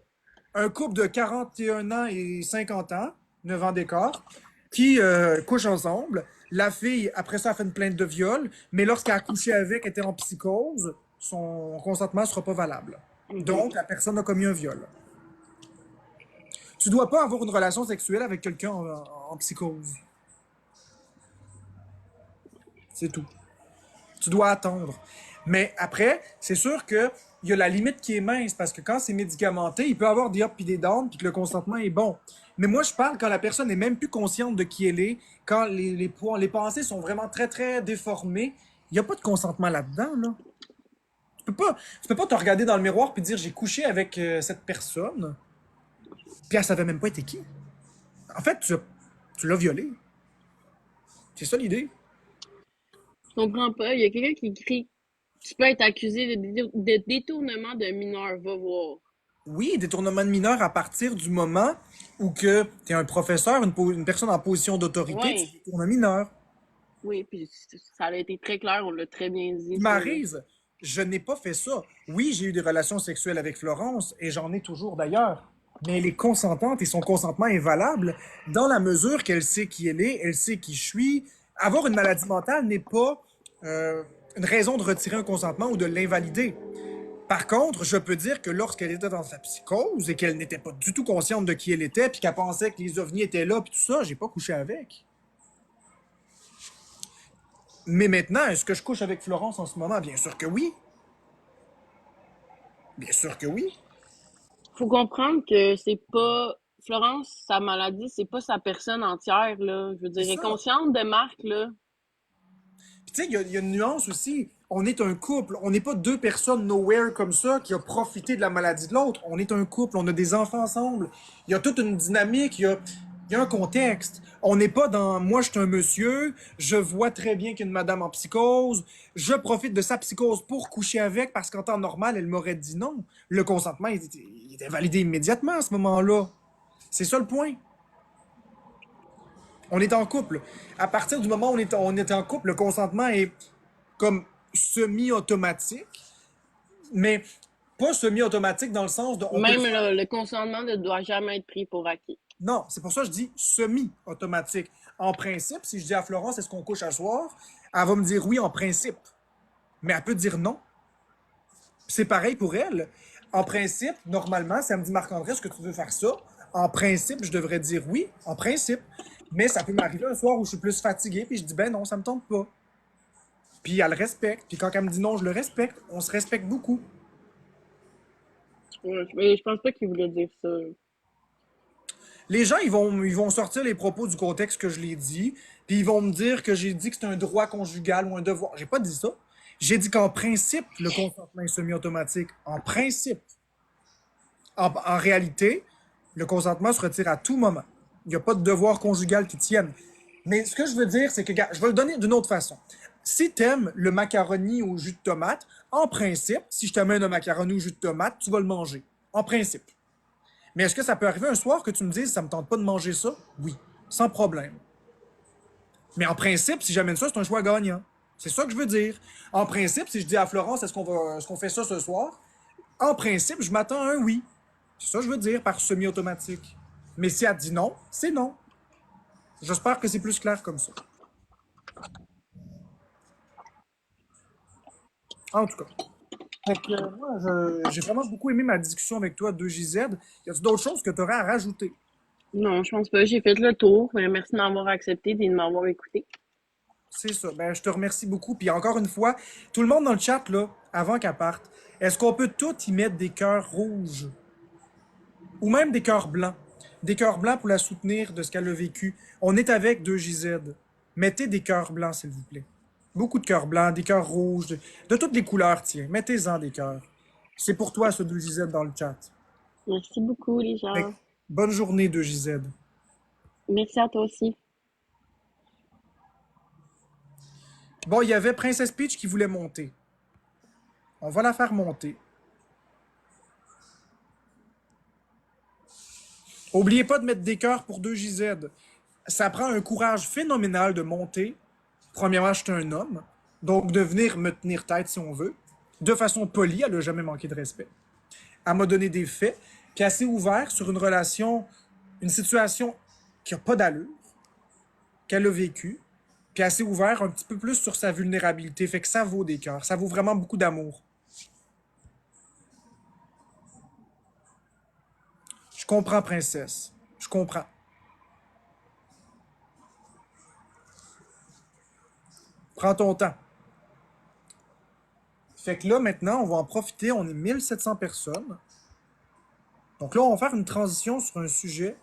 Un couple de 41 ans et 50 ans, 9 ans d'écart, qui couchent ensemble. La fille, après ça, a fait une plainte de viol, mais lorsqu'elle a couché avec, était en psychose, son consentement ne sera pas valable. Donc, la personne a commis un viol. Tu dois pas avoir une relation sexuelle avec quelqu'un en psychose. C'est tout. Tu dois attendre. Mais après, c'est sûr qu'il y a la limite qui est mince parce que quand c'est médicamenté, il peut y avoir des ups et des downs puis que le consentement est bon. Mais moi, je parle quand la personne n'est même plus consciente de qui elle est, quand les pensées sont vraiment très, très déformées. Il n'y a pas de consentement là-dedans, là. Tu peux pas te regarder dans le miroir puis dire j'ai couché avec cette personne, puis elle savait même pas été qui. En fait, tu l'as violée. C'est ça l'idée. Je comprends pas. Il y a quelqu'un qui écrit tu peux être accusé de détournement de mineur, va voir. Oui, détournement de mineur à partir du moment où que tu es un professeur, une personne en position d'autorité, tu Ouais. détournes un mineur. Oui, puis ça a été très clair, on l'a très bien dit. Puis Ça, là. Maryse, je n'ai pas fait ça. Oui, j'ai eu des relations sexuelles avec Florence et j'en ai toujours d'ailleurs. Mais elle est consentante et son consentement est valable dans la mesure qu'elle sait qui elle est, elle sait qui je suis. Avoir une maladie mentale n'est pas une raison de retirer un consentement ou de l'invalider. Par contre, je peux dire que lorsqu'elle était dans sa psychose et qu'elle n'était pas du tout consciente de qui elle était, puis qu'elle pensait que les ovnis étaient là, puis tout ça, j'ai pas couché avec. Mais maintenant, est-ce que je couche avec Florence en ce moment? Bien sûr que oui. Bien sûr que oui. Faut comprendre que c'est pas. Florence, sa maladie, c'est pas sa personne entière, là. Je veux dire, C'est elle est ça. consciente de Marc, là. Puis tu sais, il y a une nuance aussi. On est un couple. On n'est pas deux personnes nowhere comme ça qui a profité de la maladie de l'autre. On est un couple. On a des enfants ensemble. Il y a toute une dynamique. Il y a un contexte. On n'est pas dans moi, je suis un monsieur, je vois très bien qu'une madame en psychose, je profite de sa psychose pour coucher avec parce qu'en temps normal, elle m'aurait dit non. Le consentement, il était validé immédiatement à ce moment-là. C'est ça le point. On est en couple. À partir du moment où on est en couple, le consentement est comme semi-automatique, mais pas semi-automatique dans le sens de on peut le Même faire. là, le consentement ne doit jamais être pris pour acquis. Non, c'est pour ça que je dis semi-automatique. En principe, si je dis à Florence, est-ce qu'on couche à soir? Elle va me dire oui en principe. Mais elle peut dire non. C'est pareil pour elle. En principe, normalement, si elle me dit Marc-André, est-ce que tu veux faire ça? En principe, je devrais dire oui, en principe. Mais ça peut m'arriver un soir où je suis plus fatigué, puis je dis ben non, ça me tente pas. Puis elle le respecte. Puis quand elle me dit non, je le respecte. On se respecte beaucoup. Ouais, mais je pense pas qu'il voulait dire ça. Les gens, ils vont sortir les propos du contexte que je l'ai dit, puis ils vont me dire que j'ai dit que c'est un droit conjugal ou un devoir. J'ai pas dit ça. J'ai dit qu'en principe, le consentement est semi-automatique. En principe. En réalité, le consentement se retire à tout moment. Il n'y a pas de devoir conjugal qui tienne. Mais ce que je veux dire, c'est que, regarde, je vais le donner d'une autre façon. Si tu aimes le macaroni au jus de tomate, en principe, si je t'amène un macaroni au jus de tomate, tu vas le manger. En principe. Mais est-ce que ça peut arriver un soir que tu me dises, ça me tente pas de manger ça? Oui, sans problème. Mais en principe, si j'amène ça, c'est un choix gagnant. C'est ça que je veux dire. En principe, si je dis à Florence, est-ce qu'on fait ça ce soir? En principe, je m'attends à un oui. C'est ça que je veux dire par semi-automatique. Mais si elle dit non, c'est non. J'espère que c'est plus clair comme ça. En tout cas. Fait que, moi, j'ai vraiment beaucoup aimé ma discussion avec toi, 2JZ. Y a-t-il d'autres choses que tu aurais à rajouter? Non, je pense pas. J'ai fait le tour. Merci de m'avoir accepté et de m'avoir écouté. C'est ça. Ben, je te remercie beaucoup. Puis encore une fois, tout le monde dans le chat, là, avant qu'elle parte, est-ce qu'on peut tous y mettre des cœurs rouges? Ou même des cœurs blancs? Des cœurs blancs pour la soutenir de ce qu'elle a vécu. On est avec 2JZ. Mettez des cœurs blancs, s'il vous plaît. Beaucoup de cœurs blancs, des cœurs rouges, de toutes les couleurs, tiens. Mettez-en des cœurs. C'est pour toi, ce 2JZ dans le chat. Merci beaucoup, les Fait que, gens. bonne journée, 2JZ. Merci à toi aussi. Bon, il y avait Princess Peach qui voulait monter. On va la faire monter. Oubliez pas de mettre des cœurs pour 2JZ. Ça prend un courage phénoménal de monter. Premièrement, je suis un homme. Donc, de venir me tenir tête si on veut. De façon polie, elle n'a jamais manqué de respect. Elle m'a donné des faits. Puis assez ouvert sur une relation, une situation qui n'a pas d'allure, qu'elle a vécue. Puis assez ouvert un petit peu plus sur sa vulnérabilité. Fait que ça vaut des cœurs. Ça vaut vraiment beaucoup d'amour. Je comprends, princesse. Je comprends. Prends ton temps. Fait que là, maintenant, on va en profiter. On est 1700 personnes. Donc là, on va faire une transition sur un sujet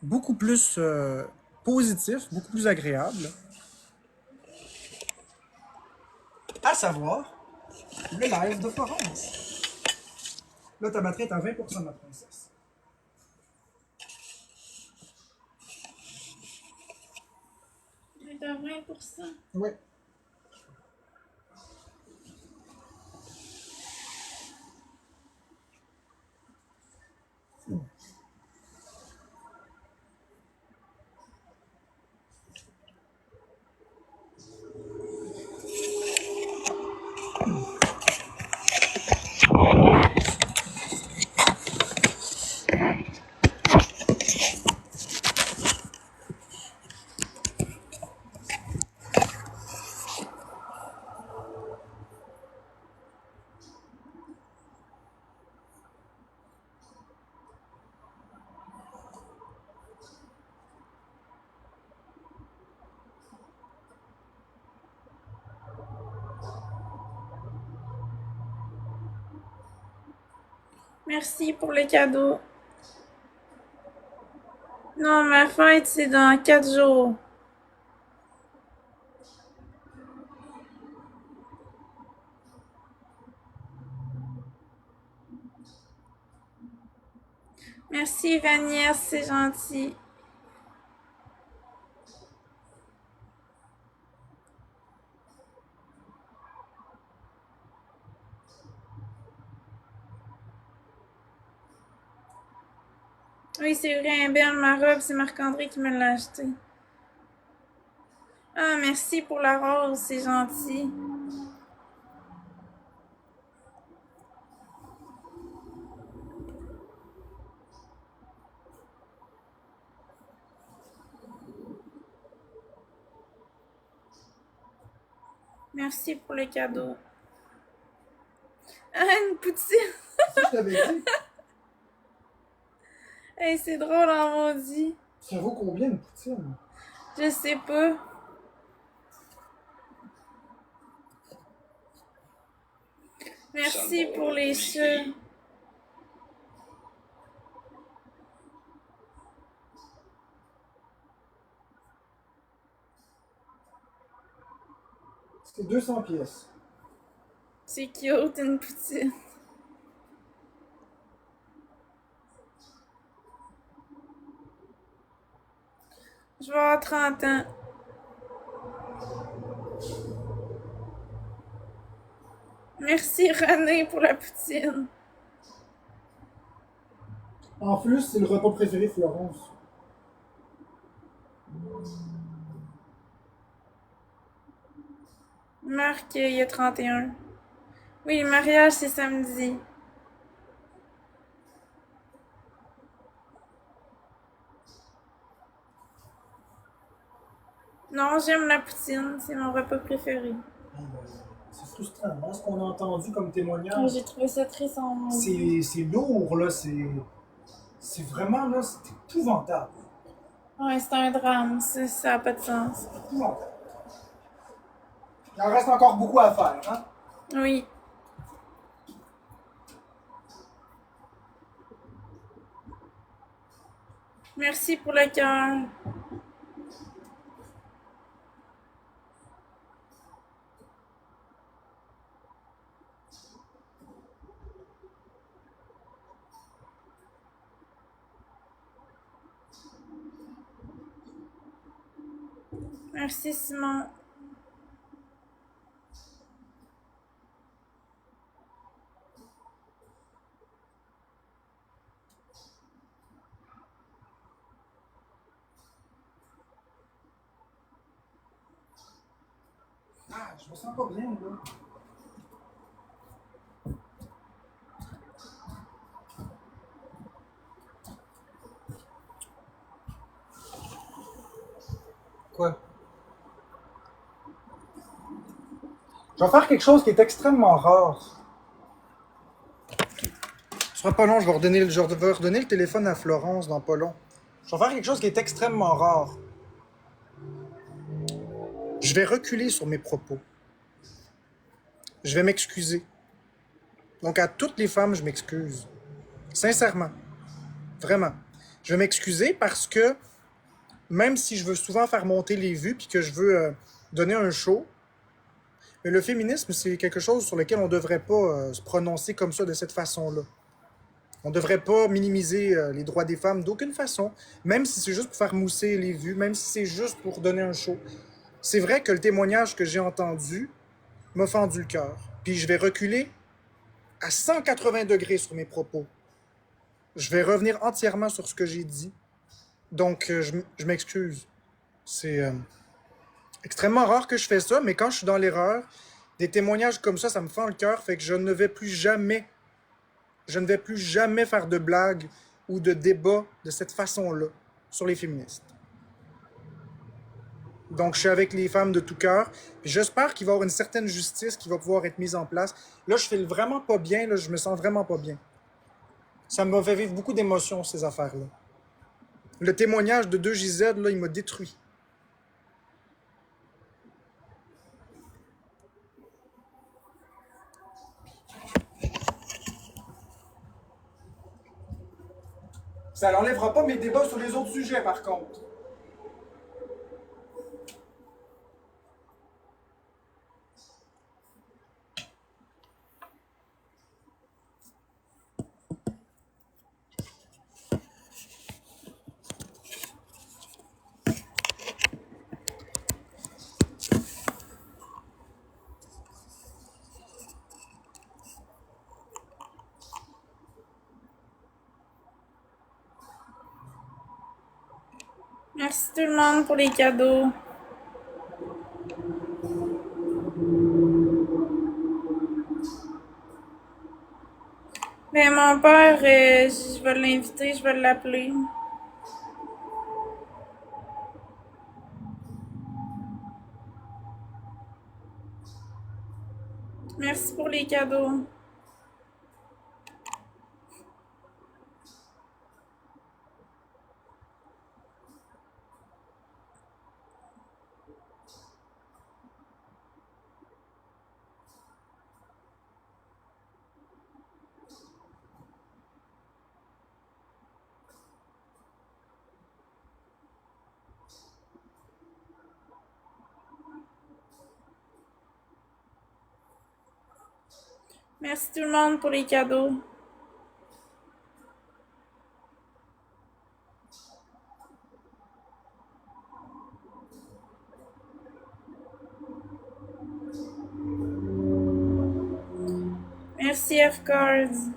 beaucoup plus positif, beaucoup plus agréable. À savoir, le live de Florence. Là, ta batterie est à 20%, ma princesse. Elle est à 20%. Ouais. Merci pour le cadeau. Non, ma fête, c'est dans 4 jours. Merci, Vanière, c'est gentil. Oui, c'est vrai, elle est belle, ma robe, c'est Marc-André qui me l'a achetée. Ah, merci pour la rose, c'est gentil. Merci pour le cadeau. Ah, une poutine! Ça, je t'avais dit. Hey, c'est drôle en maudit. Ça vaut combien une poutine? Je sais pas. Merci pour les chats. C'est 200 pièces. C'est cute, une poutine. Je vais avoir 30 ans. Merci René pour la poutine. En plus, c'est le repas préféré de Florence. Marc, il y a 31. Oui, le mariage, c'est samedi. Non, j'aime la poutine. C'est mon repas préféré. C'est frustrant, hein, ce qu'on a entendu comme témoignage. J'ai trouvé ça triste en moi. C'est lourd, là. C'est vraiment, là, c'est épouvantable. Ouais, c'est un drame. Ça n'a pas de sens. Épouvantable. Il en reste encore beaucoup à faire, hein? Oui. Merci pour le cœur. Merci, Simon. Ah, je me sens pas bien, là. Quoi? Je vais faire quelque chose qui est extrêmement rare. Ce sera pas long, je vais redonner le téléphone à Florence dans pas long. Je vais faire quelque chose qui est extrêmement rare. Je vais reculer sur mes propos. Je vais m'excuser. Donc à toutes les femmes, je m'excuse. Sincèrement. Vraiment. Je vais m'excuser parce que même si je veux souvent faire monter les vues puis que je veux donner un show, mais le féminisme, c'est quelque chose sur lequel on ne devrait pas se prononcer comme ça, de cette façon-là. On ne devrait pas minimiser les droits des femmes d'aucune façon, même si c'est juste pour faire mousser les vues, même si c'est juste pour donner un show. C'est vrai que le témoignage que j'ai entendu m'a fendu le cœur. Puis je vais reculer à 180 degrés sur mes propos. Je vais revenir entièrement sur ce que j'ai dit. Donc, je m'excuse. C'est extrêmement rare que je fais ça, mais quand je suis dans l'erreur, des témoignages comme ça me fend le cœur, fait que je ne vais plus jamais faire de blagues ou de débats de cette façon-là sur les féministes. Donc, je suis avec les femmes de tout cœur. J'espère qu'il va y avoir une certaine justice qui va pouvoir être mise en place. Là, je file vraiment pas bien. Là, je me sens vraiment pas bien. Ça m'a fait vivre beaucoup d'émotions, ces affaires-là. Le témoignage de 2JZ, là, il m'a détruit. Ça n'enlèvera pas mes débats sur les autres sujets, par contre. Merci tout le monde pour les cadeaux. Ben, mon père, je vais l'inviter, je vais l'appeler. Merci pour les cadeaux. Merci tout le monde pour les cadeaux. Merci F-Cards.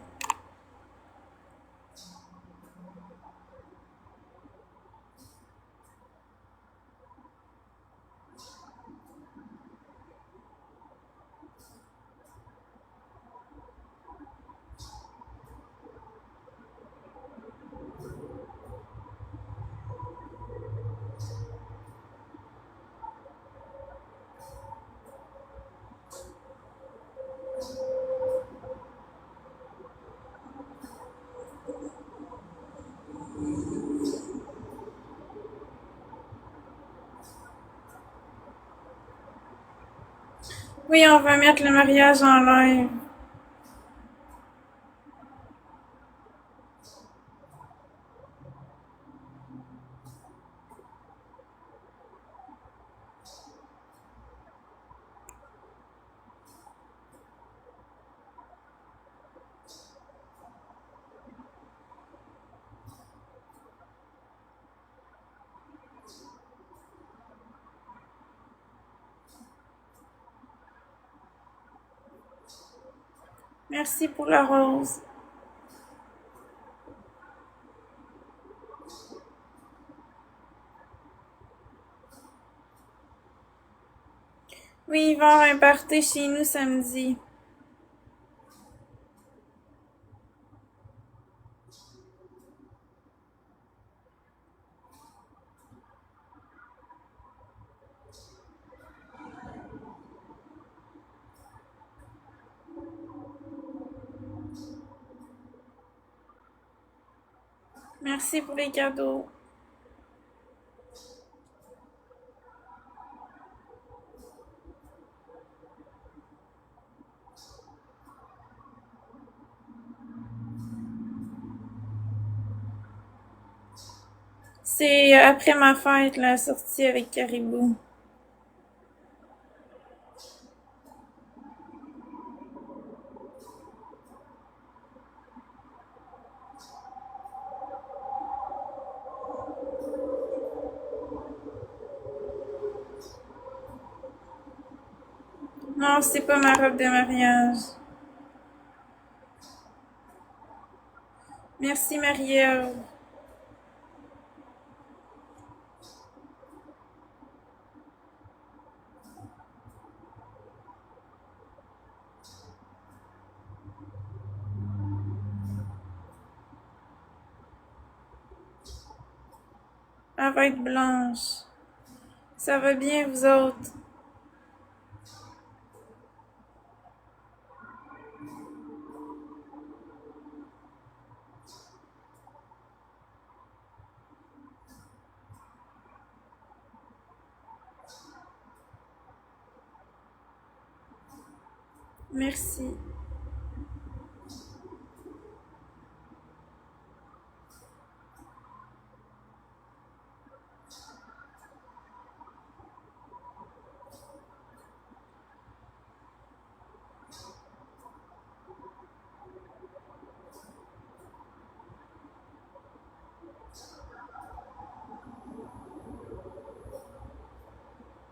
Oui, on va mettre le mariage en live. Merci pour la rose. Oui, il va y avoir un party chez nous samedi. Merci pour les cadeaux. C'est après ma fête, la sortie avec Caribou. Non, c'est pas ma robe de mariage. Merci, Marie-Ève. Elle va être blanche. Ça va bien, vous autres? Merci.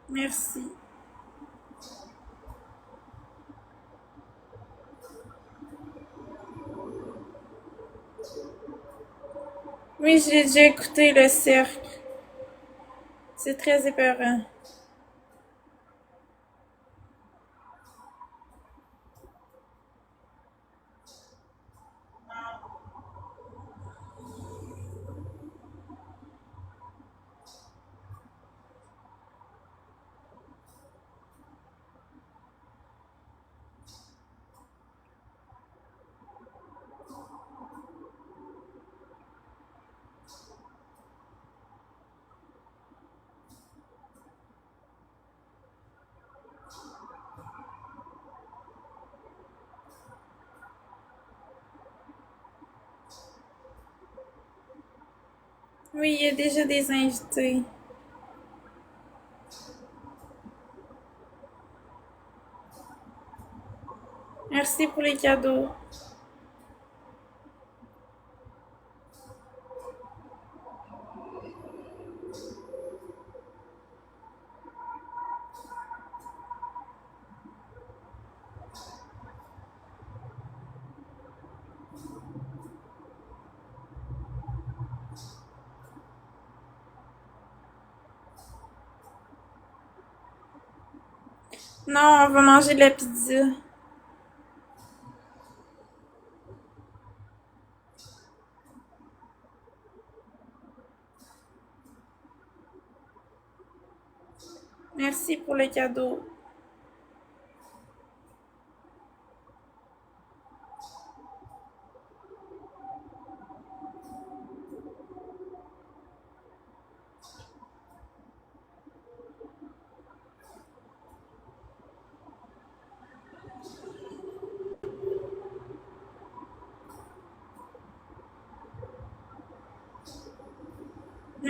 Merci. Oui, j'ai déjà écouté le cirque. C'est très épeurant. Oui, il y a déjà des invités. Merci pour les cadeaux. Non, on va manger de la pizza. Merci pour le cadeau.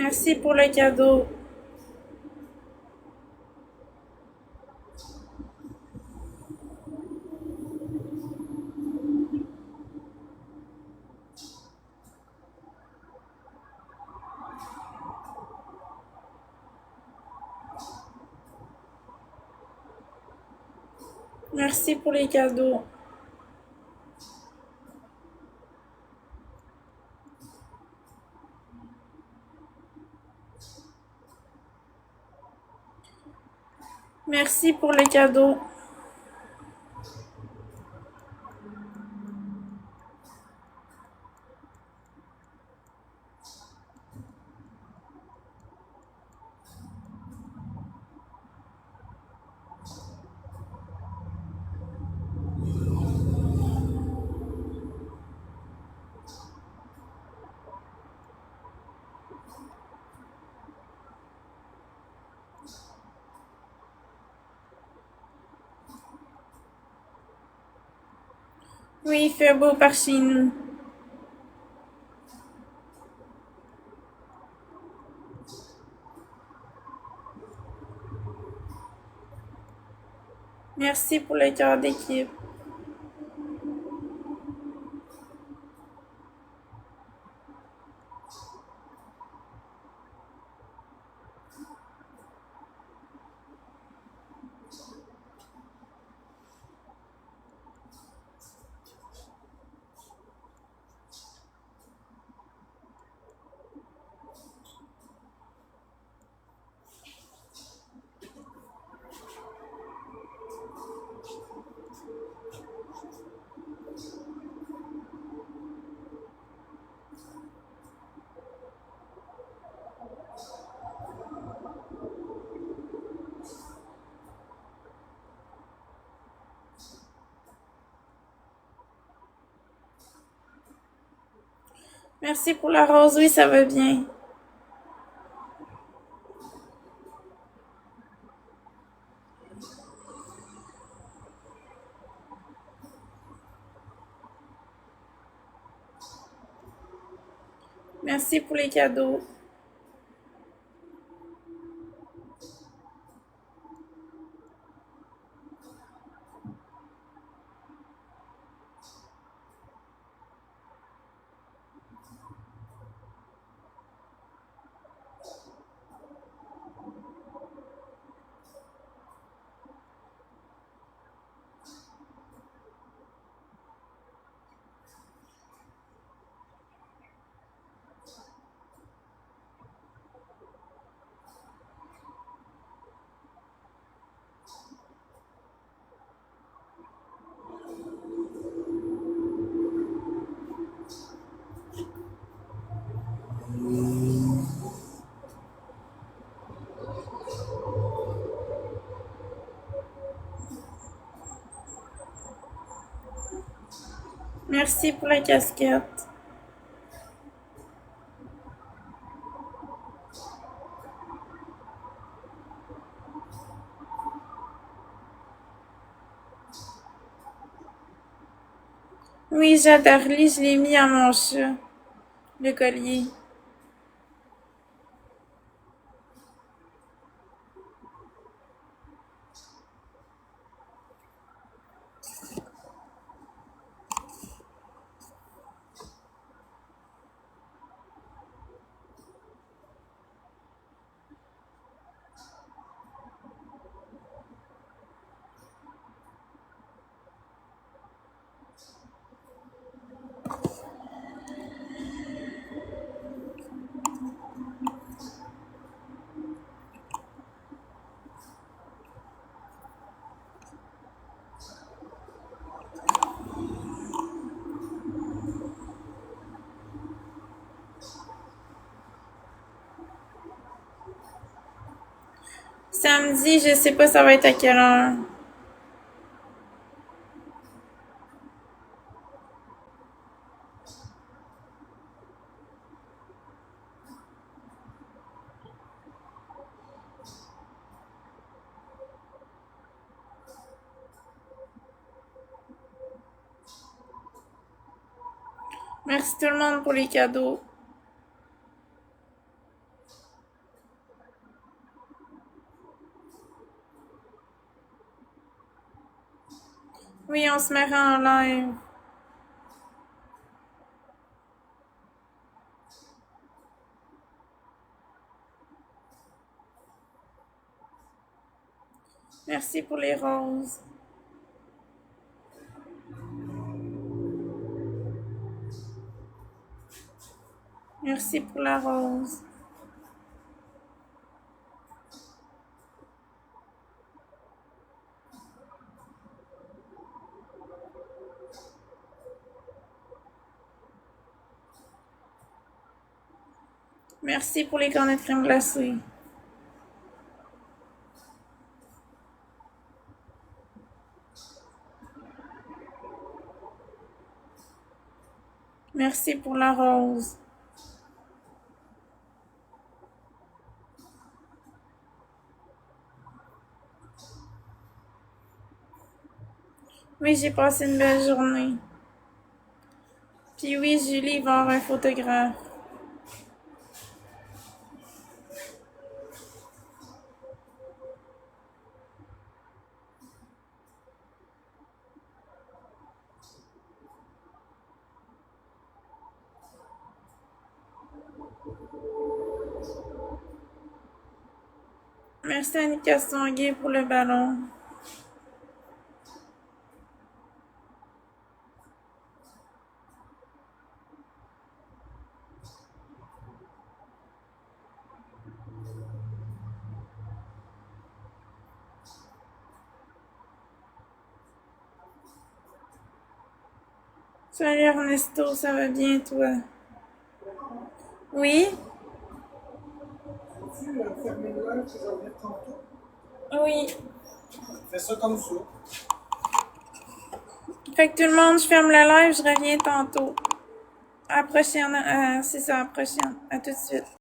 Merci pour le cadeau. Merci pour les cadeaux. Merci pour les cadeaux. Oui, il fait beau par chez nous. Merci pour le cœur d'équipe. Merci pour la rose, oui, ça va bien. Merci pour les cadeaux. Merci pour la casquette. Oui, j'adore, je l'ai mis à mon chat, le collier. Samedi, je sais pas ça va être à quelle heure. Merci tout le monde pour les cadeaux. Oui, on se met en live. Merci pour les roses. Merci pour la rose. Merci pour les cornets de crème glacée. Merci pour la rose. Oui, j'ai passé une belle journée. Puis oui, Julie va avoir un photographe. Merci Annie Castonguay pour le ballon. Salut Ernesto, ça va bien toi? Oui? Peux-tu fermer le live que je reviens tantôt? Oui. Fais ça comme ça. Fait que tout le monde, je ferme le live, je reviens tantôt. À la prochaine, c'est ça, à la prochaine. À tout de suite.